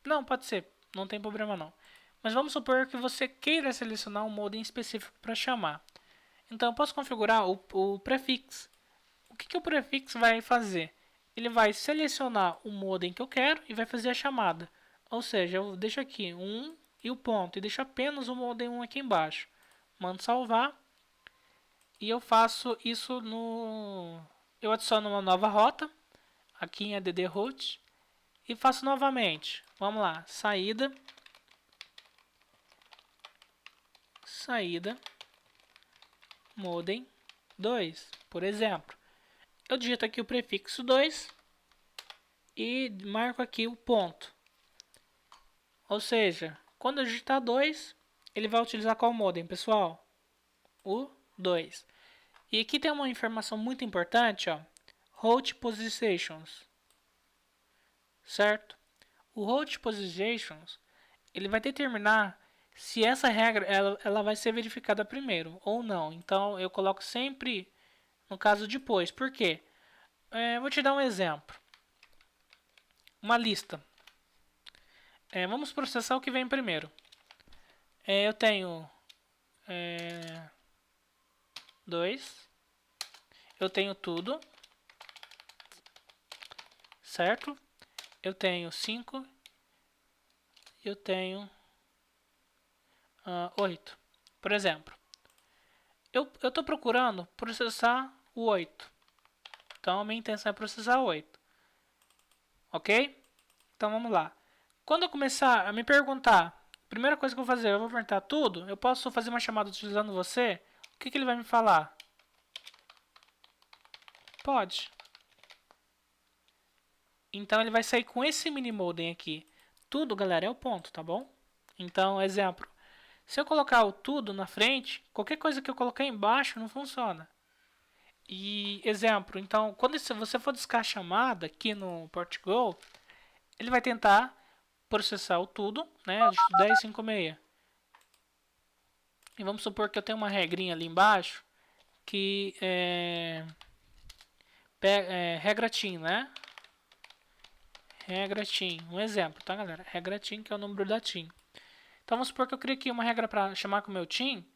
Não, pode ser, não tem problema não. Mas vamos supor que você queira selecionar um modem específico para chamar. Então eu posso configurar o prefixo. O que o prefixo vai fazer? Ele vai selecionar o modem que eu quero e vai fazer a chamada. Ou seja, eu deixo aqui 1 e o ponto, e deixo apenas o modem 1 aqui embaixo. Mando salvar. E eu faço isso no... Eu adiciono uma nova rota, aqui em add route, e faço novamente. Vamos lá, saída, modem 2, por exemplo. Eu digito aqui o prefixo 2 e marco aqui o ponto. Ou seja, quando eu digitar 2, ele vai utilizar qual modem, pessoal? O 2. E aqui tem uma informação muito importante, ó. Route Positions. Certo? O Route Positions, ele vai determinar se essa regra ela vai ser verificada primeiro ou não. Então eu coloco sempre no caso depois. Por quê? Vou te dar um exemplo. Uma lista. Vamos processar o que vem primeiro. Eu tenho 2. Eu tenho tudo. Certo? Eu tenho 5. Eu tenho 8. Por exemplo. Eu estou procurando processar o 8. Então a minha intenção é processar o 8. Ok? Então vamos lá. Quando eu começar a me perguntar, a primeira coisa que eu vou fazer, eu vou perguntar tudo. Eu posso fazer uma chamada utilizando você? O que ele vai me falar? Pode. Então ele vai sair com esse mini modem aqui. Tudo, galera, é o ponto, tá bom? Então, exemplo. Se eu colocar o tudo na frente, qualquer coisa que eu colocar embaixo não funciona. E exemplo, então, quando você for discar a chamada aqui no PortGo, ele vai tentar processar o tudo, né? 1056. E vamos supor que eu tenho uma regrinha ali embaixo que regra TIM, né? Regra TIM, um exemplo, tá, galera? Regra TIM, que é o número da TIM. Então vamos supor que eu criei aqui uma regra para chamar com o meu TIM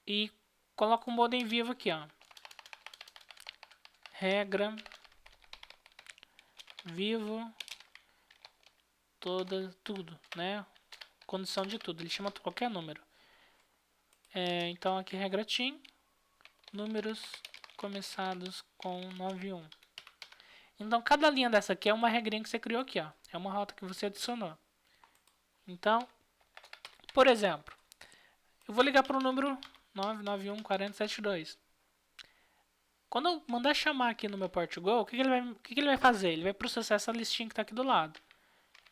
e coloco um modem vivo aqui, ó. Regra vivo tudo, né? Condição de tudo, ele chama qualquer número. Então aqui regra TIM, números começados com 91. Então cada linha dessa aqui é uma regrinha que você criou aqui, ó. É uma rota que você adicionou. Então, por exemplo, eu vou ligar para o número 9914072. Quando eu mandar chamar aqui no meu PortGo, o que ele vai fazer? Ele vai processar essa listinha que está aqui do lado.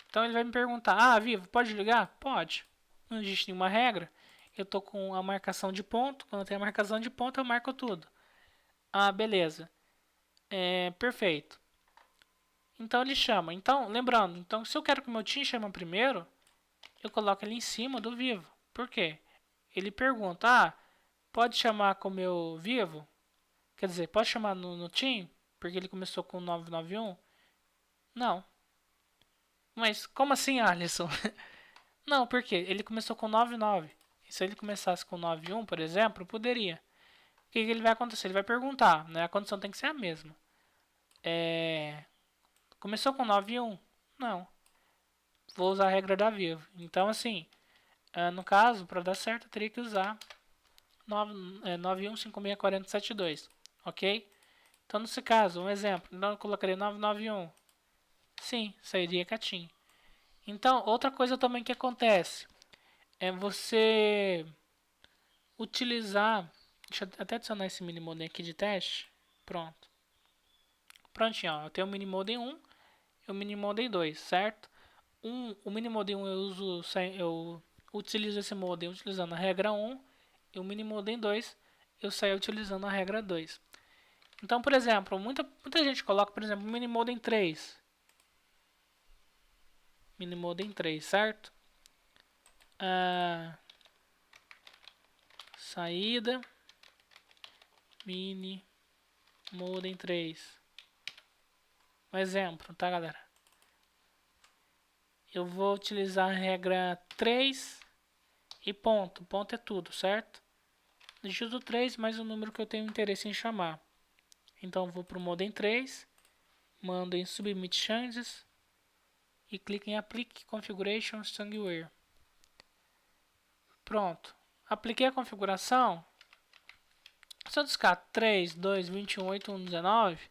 Então ele vai me perguntar, Vivo, pode ligar? Pode. Não existe nenhuma regra. Eu estou com a marcação de ponto. Quando tem a marcação de ponto, eu marco tudo. Beleza. Perfeito. Então ele chama. Então, lembrando, então se eu quero que o meu TIM chame primeiro, eu coloco ele em cima do vivo. Por quê? Ele pergunta, pode chamar com o meu vivo? Quer dizer, pode chamar no TIM? Porque ele começou com 991? Não. Mas como assim, Alisson? Não, porque ele começou com 99. E se ele começasse com 91, por exemplo, poderia. O que ele vai acontecer? Ele vai perguntar, né? A condição tem que ser a mesma. Começou com 91? Não. Vou usar a regra da Vivo. Então, assim, no caso, para dar certo, eu teria que usar 91564072. Ok? Então, nesse caso, um exemplo. Então, eu colocaria 991. Sim, sairia catim. Então, outra coisa também que acontece é você utilizar. Deixa eu até adicionar esse minimodem aqui de teste. Pronto. Prontinho, ó. Eu tenho o minimodem 1 e o minimodem 2, certo? O minimodem 1 eu utilizo esse modem utilizando a regra 1 e o minimodem 2 eu saio utilizando a regra 2. Então, por exemplo, muita gente coloca, por exemplo, minimodem 3. Minimodem 3, certo? Saída minimodem 3. Um exemplo, tá, galera? Eu vou utilizar a regra 3 e ponto. Ponto é tudo, certo? Digito 3 mais o número que eu tenho interesse em chamar. Então, eu vou para o modem 3, mando em Submit Changes e clico em Applique Configuration Strongware. Pronto. Apliquei a configuração. Se eu discar 3, 2, 21, 8, 1, 19,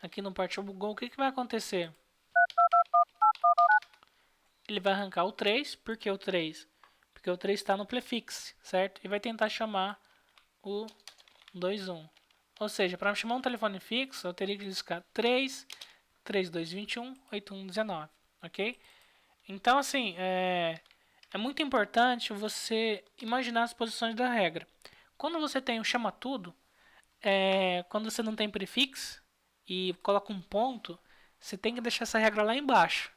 aqui no Partial Go, o que vai acontecer? Ele vai arrancar o 3, por que o 3? Porque o 3 está no prefix, certo? E vai tentar chamar o 21. Ou seja, para chamar um telefone fixo, eu teria que discar 3, 3221, 8119, ok? Então, assim, é muito importante você imaginar as posições da regra. Quando você tem o chama tudo, quando você não tem prefixo e coloca um ponto, você tem que deixar essa regra lá embaixo.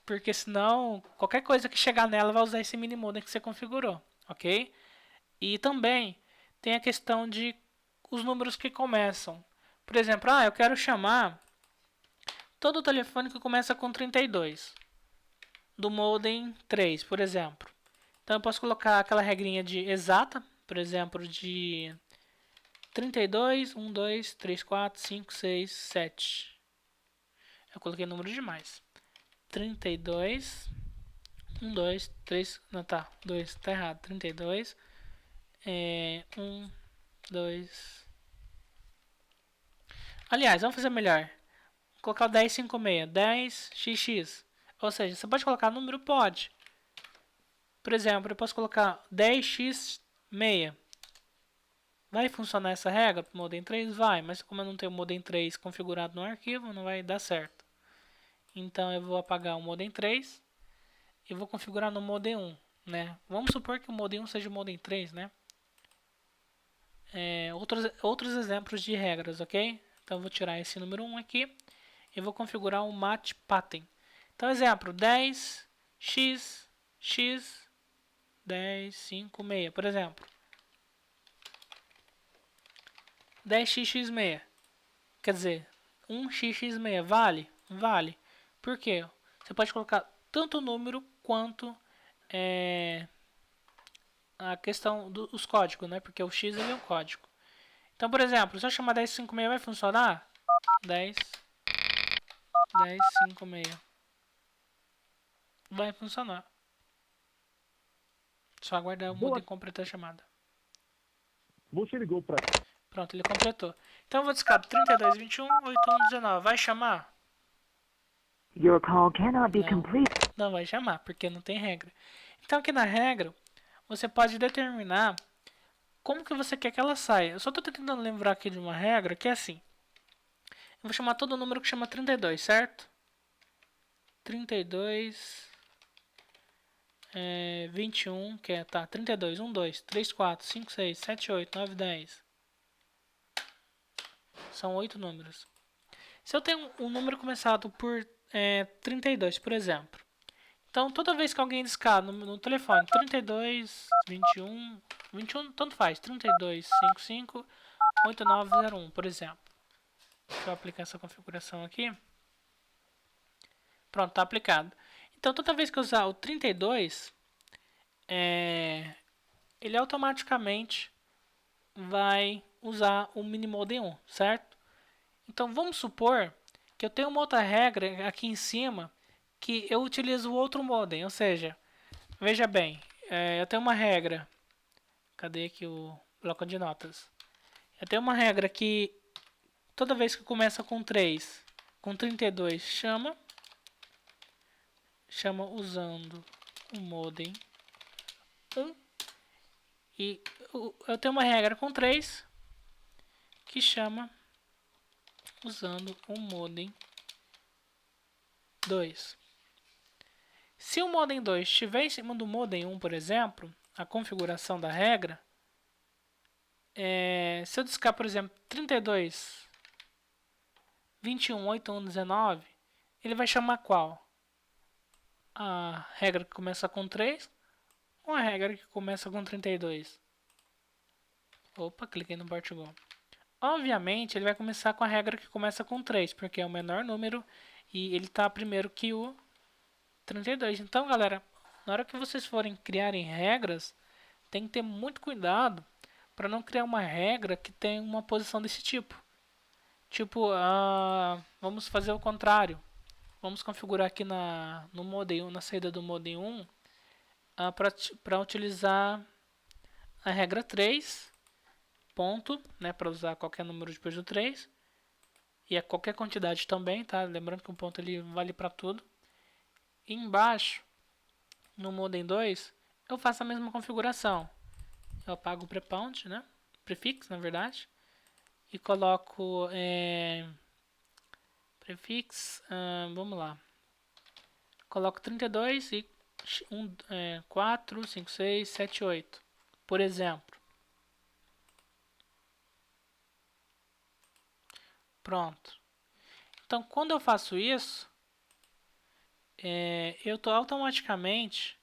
Porque senão, qualquer coisa que chegar nela vai usar esse minimodem que você configurou, ok? E também tem a questão de os números que começam. Por exemplo, eu quero chamar todo o telefone que começa com 32 do modem 3, por exemplo. Então eu posso colocar aquela regrinha de exata, por exemplo, de 32, 1, 2, 3, 4, 5, 6, 7. Eu coloquei número demais. 32, 1, 2, 3, não tá, 2, tá errado. 32, 1, 2. Aliás, vamos fazer melhor. Vou colocar o 1056, 10xx. Ou seja, você pode colocar número? Pode. Por exemplo, eu posso colocar 10x6. Vai funcionar essa regra para o modem 3? Vai, mas como eu não tenho o modem 3 configurado no arquivo, não vai dar certo. Então eu vou apagar o modem 3 e vou configurar no modem 1, né? Vamos supor que o modem 1 seja o modem 3, né? Outros exemplos de regras, ok? Então eu vou tirar esse número 1 aqui e vou configurar um match pattern. Então, exemplo, 10x, x, 1056, por exemplo. 10xx6. Quer dizer, 1xx6 vale? Vale. Por quê? Você pode colocar tanto o número quanto a questão dos códigos, né? Porque o x ele é um código. Então, por exemplo, se eu chamar 1056 vai funcionar? 1056. Vai funcionar. Só aguardar o modem completar a chamada. Você ligou para... Pronto, ele completou. Então eu vou discar 3221 8119. Vai chamar? Your call cannot be complete. Não vai chamar, porque não tem regra. Então aqui na regra, você pode determinar como que você quer que ela saia. Eu só estou tentando lembrar aqui de uma regra que é assim. Eu vou chamar todo número que chama 32, certo? 32... 21, que é, 32, 1, 2, 3, 4, 5, 6, 7, 8, 9, 10. São 8 números. Se eu tenho um número começado por 32, por exemplo. Então, toda vez que alguém discar no telefone 32, 21, tanto faz, 32, 55, 8901, por exemplo. Deixa eu aplicar essa configuração aqui. Pronto, está aplicado. Então, toda vez que eu usar o 32, ele automaticamente vai usar o Minimodem 1, certo? Então, vamos supor que eu tenho uma outra regra aqui em cima que eu utilizo o outro modem, ou seja, veja bem, eu tenho uma regra, cadê aqui o bloco de notas? Eu tenho uma regra que toda vez que começa com 3, com 32, chama usando o modem 1, e eu tenho uma regra com 3 que chama usando o modem 2. Se o modem 2 estiver em cima do modem 1, por exemplo, a configuração da regra, se eu discar, por exemplo, 32, 21, 81, 19, ele vai chamar qual? A regra que começa com 3 ou a regra que começa com 32? Opa, cliquei no Port Go. Obviamente, ele vai começar com a regra que começa com 3, porque é o menor número e ele está primeiro que o 32. Então, galera, na hora que vocês forem criarem regras, tem que ter muito cuidado para não criar uma regra que tenha uma posição desse tipo. Tipo, vamos fazer o contrário. Vamos configurar aqui no modem 1, na saída do modem 1, para utilizar a regra 3, ponto, né, para usar qualquer número depois do 3, e a qualquer quantidade também, tá? Lembrando que o ponto ele vale para tudo. E embaixo, no modem 2, eu faço a mesma configuração. Eu apago o prefix, né? Prefix, na verdade, e coloco prefix, vamos lá. Coloco 32 e 4, 5, 6, 7, 8, por exemplo. Pronto. Então, quando eu faço isso, eu estou automaticamente,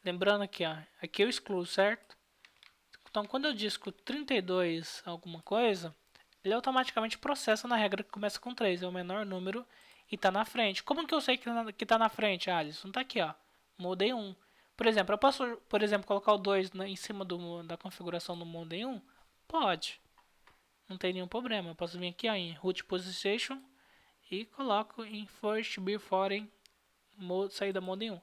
lembrando aqui, aqui eu excluo, certo? Então, quando eu disco 32 alguma coisa, ele automaticamente processa na regra que começa com 3, é o menor número e está na frente. Como que eu sei que está na frente, Alisson? Está aqui, ó, modem 1. Por exemplo, eu posso, colocar o 2 em cima da configuração do modem 1? Pode. Não tem nenhum problema. Eu posso vir aqui em root position e coloco em first before saída modem 1.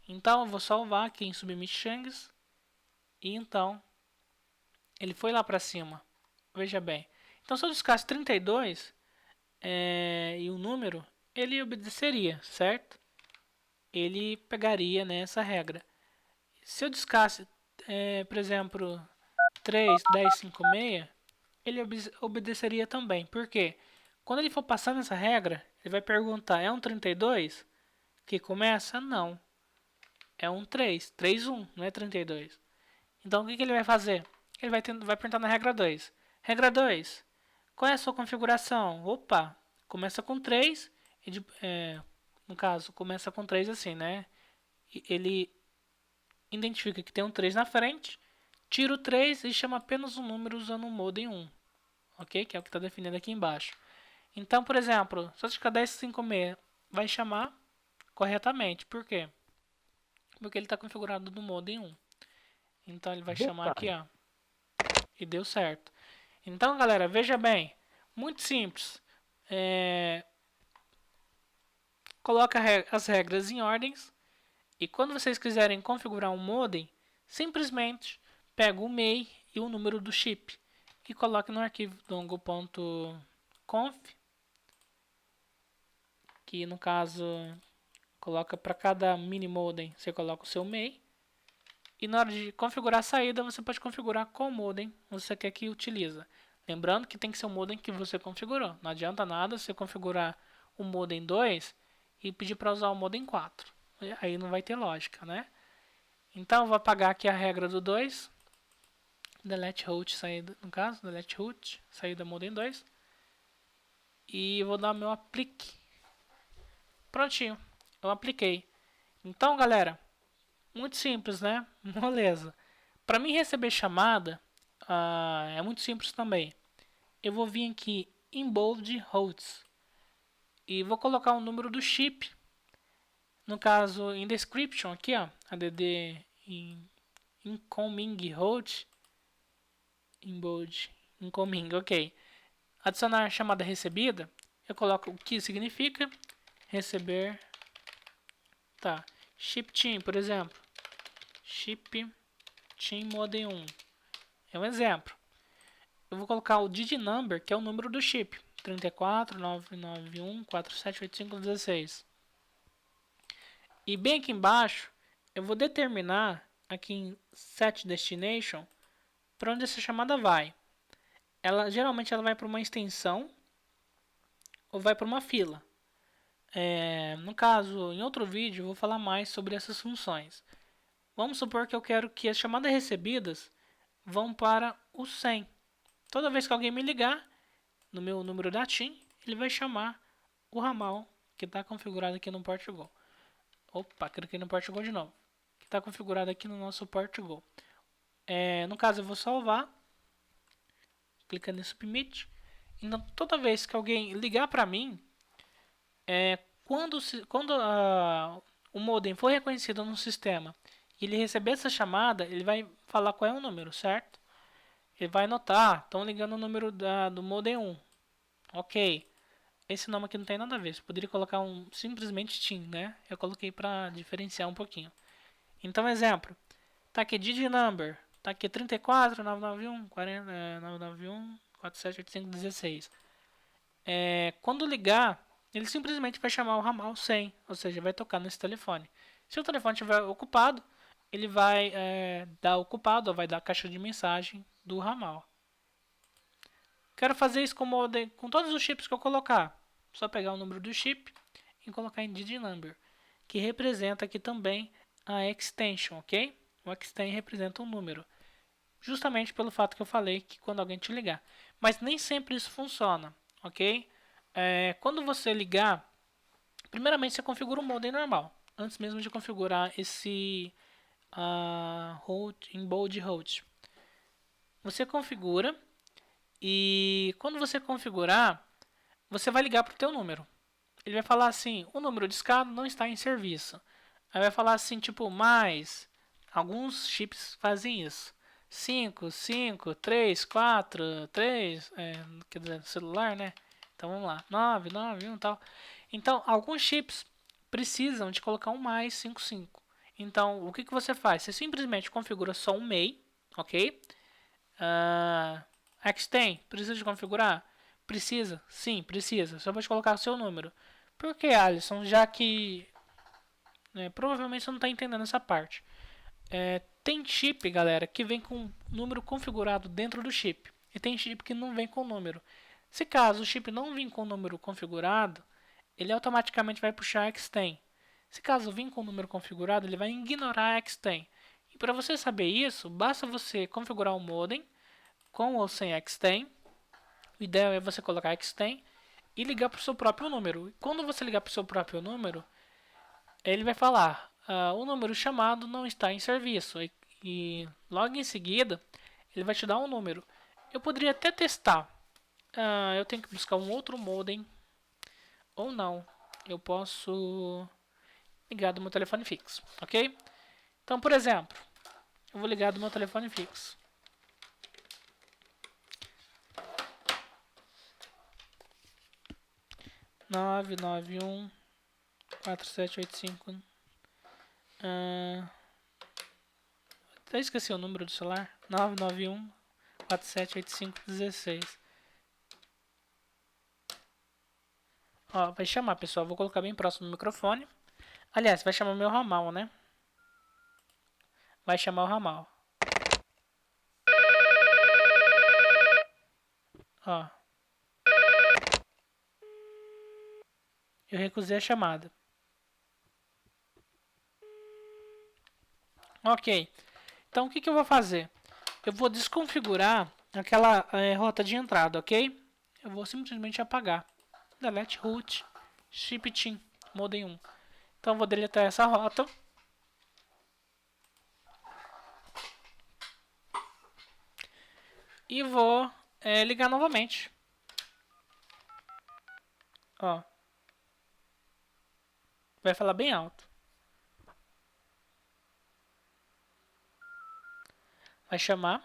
Então eu vou salvar aqui em submit changes e então ele foi lá para cima. Veja bem. Então se eu discasse 32 e o número, ele obedeceria, certo? Ele pegaria nessa regra. Se eu discasse, por exemplo, 3, 10, 5, 6, ele obedeceria também. Por quê? Quando ele for passar nessa regra, ele vai perguntar, é um 32 que começa? Não. É um 3, 3, 1, não é 32. Então, o que ele vai fazer? Ele vai perguntar na regra 2. Regra 2, qual é a sua configuração? Opa, começa com 3, no caso, começa com 3 assim, né? Ele identifica que tem um 3 na frente, tira o 3 e chama apenas o número usando o modem 1. Ok? Que é o que está definido aqui embaixo. Então, por exemplo, se eu digitar 1056, vai chamar corretamente. Por quê? Porque ele está configurado no modem 1. Então, ele vai chamar aqui, ó. E deu certo. Então, galera, veja bem. Muito simples. Coloca as regras em ordens. E quando vocês quiserem configurar um modem, simplesmente pega o MEI e o número do chip e coloque no arquivo dongle.conf, que no caso coloca para cada mini modem, você coloca o seu MEI, e na hora de configurar a saída você pode configurar qual modem você quer que utiliza. Lembrando que tem que ser o modem que você configurou. Não adianta nada você configurar o modem 2 e pedir para usar o modem 4. Aí não vai ter lógica, né? Então eu vou apagar aqui a regra do 2. Delete root saída, no caso, delete root, saída modem 2. e vou dar meu aplique. Prontinho, eu apliquei. Então, galera, muito simples, né? Moleza. Para mim receber chamada, é muito simples também. Eu vou vir aqui em Bold Hosts e vou colocar o número do chip. No caso, em description aqui, ó, add incoming host em bold incoming, ok. Adicionar chamada recebida, eu coloco o que significa receber, tá? Chip team, por exemplo, chip team modem 1 é um exemplo. Eu vou colocar o digit number, que é o número do chip, 34991478516. E bem aqui embaixo, eu vou determinar aqui em set destination para onde essa chamada vai. Geralmente ela vai para uma extensão ou vai para uma fila. No caso, em outro vídeo, eu vou falar mais sobre essas funções. Vamos supor que eu quero que as chamadas recebidas vão para o 100. Toda vez que alguém me ligar no meu número da TIM, ele vai chamar o ramal que está configurado aqui no Portugal. Opa, cliquei no Portugal de novo. Que está configurado aqui no nosso Portugal. No caso, eu vou salvar. Clicando em Submit. Então, toda vez que alguém ligar para mim, quando o modem for reconhecido no sistema e ele receber essa chamada, ele vai falar qual é o número, certo? Ele vai anotar, estão ligando o número do modem 1. Ok. Esse nome aqui não tem nada a ver. Você poderia colocar simplesmente TIM, né? Eu coloquei para diferenciar um pouquinho. Então, exemplo. Tá aqui digit number. Tá aqui 34 991 40 991 478516. Quando ligar, ele simplesmente vai chamar o ramal 100, ou seja, vai tocar nesse telefone. Se o telefone estiver ocupado, ele vai dar ocupado, ou vai dar a caixa de mensagem do ramal. Quero fazer isso com todos os chips que eu colocar. Só pegar o número do chip e colocar em digit number, que representa aqui também a extension, ok? O extend representa um número, justamente pelo fato que eu falei que quando alguém te ligar. Mas nem sempre isso funciona, ok? Quando você ligar, primeiramente você configura o modem normal, antes mesmo de configurar esse em bold host. Você configura e quando você configurar, você vai ligar para o teu número. Ele vai falar assim, o número discado não está em serviço. Aí vai falar assim, tipo, mais. Alguns chips fazem isso. 5, 5, 3, 4, 3, quer dizer, celular, né? Então vamos lá, 9, 9, 1 e tal. Então, alguns chips precisam de colocar um mais 5, 5. Então, o que você faz? Você simplesmente configura só um MEI, ok? Extend, precisa de configurar? Precisa? Sim, precisa. Só pode colocar o seu número. Por que, Alisson? Já que provavelmente você não está entendendo essa parte. Tem chip, galera, que vem com número configurado dentro do chip. E tem chip que não vem com número. Se caso o chip não vir com o número configurado, ele automaticamente vai puxar extend. Se caso vir com o número configurado, ele vai ignorar extend. E para você saber isso, basta você configurar o modem com ou sem extend. O ideal é você colocar extend e ligar para o seu próprio número. E quando você ligar para o seu próprio número, ele vai falar, o número chamado não está em serviço. E logo em seguida, ele vai te dar um número. Eu poderia até testar. Eu tenho que buscar um outro modem. Ou não. Eu posso ligar do meu telefone fixo. Ok? Então, por exemplo, eu vou ligar do meu telefone fixo. Nove nove 4785. Até esqueci o número do celular. 991 478516. Vai chamar, pessoal. Vou colocar bem próximo do microfone. Aliás, vai chamar o meu ramal, né? Vai chamar o ramal. Eu recusei a chamada. Ok. Então, o que eu vou fazer? Eu vou desconfigurar aquela rota de entrada, ok? Eu vou simplesmente apagar. delete root chip TIM modem 1. Então vou deletar essa rota. E vou ligar novamente. Ó. Vai falar bem alto. Vai chamar.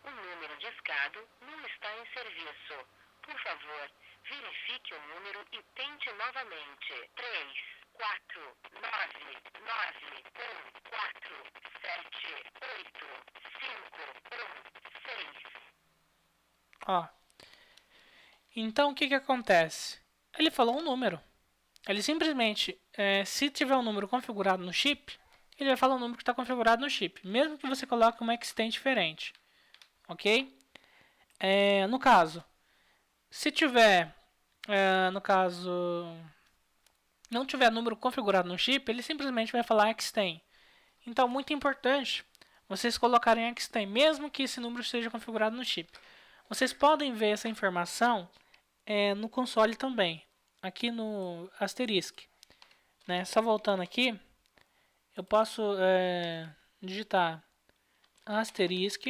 O número discado não está em serviço. Por favor, verifique o número e tente novamente. 3, 4, 9, 9, 1, 4, 7, 8, 5, 1, 6. Ó. Então o que acontece? Ele falou um número. Ele simplesmente, se tiver um número configurado no chip, ele vai falar o número que está configurado no chip, mesmo que você coloque uma extent diferente, ok? No caso, se tiver, não tiver número configurado no chip, ele simplesmente vai falar extent. Então, muito importante vocês colocarem extent, mesmo que esse número esteja configurado no chip. Vocês podem ver essa informação no console também, aqui no asterisk, né? Só voltando aqui, eu posso digitar asterisk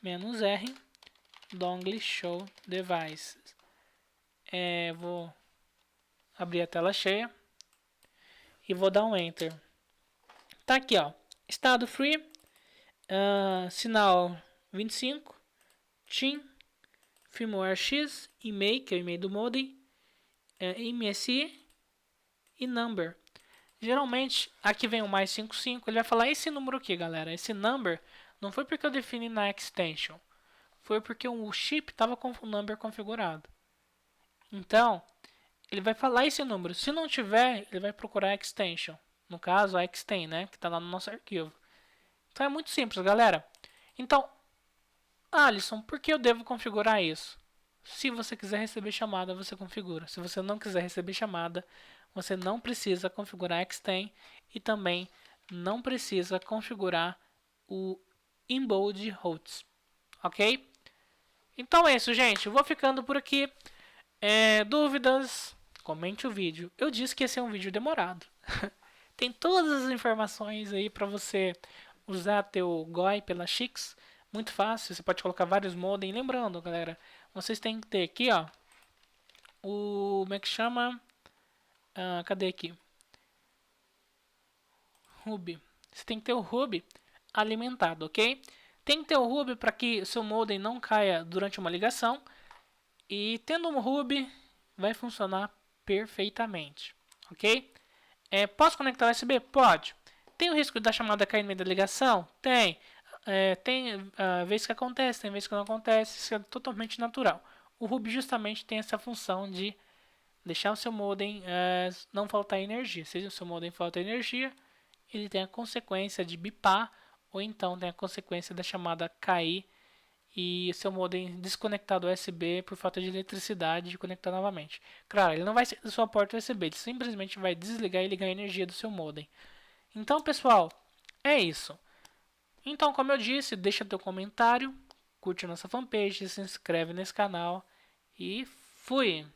-R dongle show devices. Vou abrir a tela cheia e vou dar um enter. Tá aqui, ó, estado free, sinal 25, TIM, firmware X, e-mail, que é o e-mail do modem, MSI e number. Geralmente, aqui vem o mais 55, ele vai falar esse número aqui, galera. Esse number não foi porque eu defini na extension, foi porque o chip estava com o number configurado. Então, ele vai falar esse número. Se não tiver, ele vai procurar a extension. No caso, a extend, né, que está lá no nosso arquivo. Então é muito simples, galera. Então, Alisson, por que eu devo configurar isso? Se você quiser receber chamada, você configura. Se você não quiser receber chamada, você não precisa configurar extend e também não precisa configurar o inbound routes. Ok? Então é isso, gente. Eu vou ficando por aqui. Dúvidas? Comente o vídeo. Eu disse que esse é um vídeo demorado. Tem todas as informações aí para você usar teu GOI pela Chix. Muito fácil, você pode colocar vários modem. Lembrando, galera, vocês têm que ter aqui, ó, como é que chama? Cadê aqui? Hub. Você tem que ter o hub alimentado, ok? Tem que ter o hub para que o seu modem não caia durante uma ligação. E tendo um hub, vai funcionar perfeitamente, ok? Posso conectar USB? Pode. Tem o risco da chamada cair no meio da ligação? Tem. Tem vezes que acontece, tem vezes que não acontece, isso é totalmente natural. O hub justamente tem essa função de deixar o seu modem não faltar energia. Se o seu modem falta energia, ele tem a consequência de bipar, ou então tem a consequência da chamada cair e o seu modem desconectar do USB por falta de eletricidade e conectar novamente. Claro, ele não vai sair da sua porta USB, ele simplesmente vai desligar e ligar a energia do seu modem. Então, pessoal, é isso. Então, como eu disse, deixa teu comentário, curte nossa fanpage, se inscreve nesse canal e fui!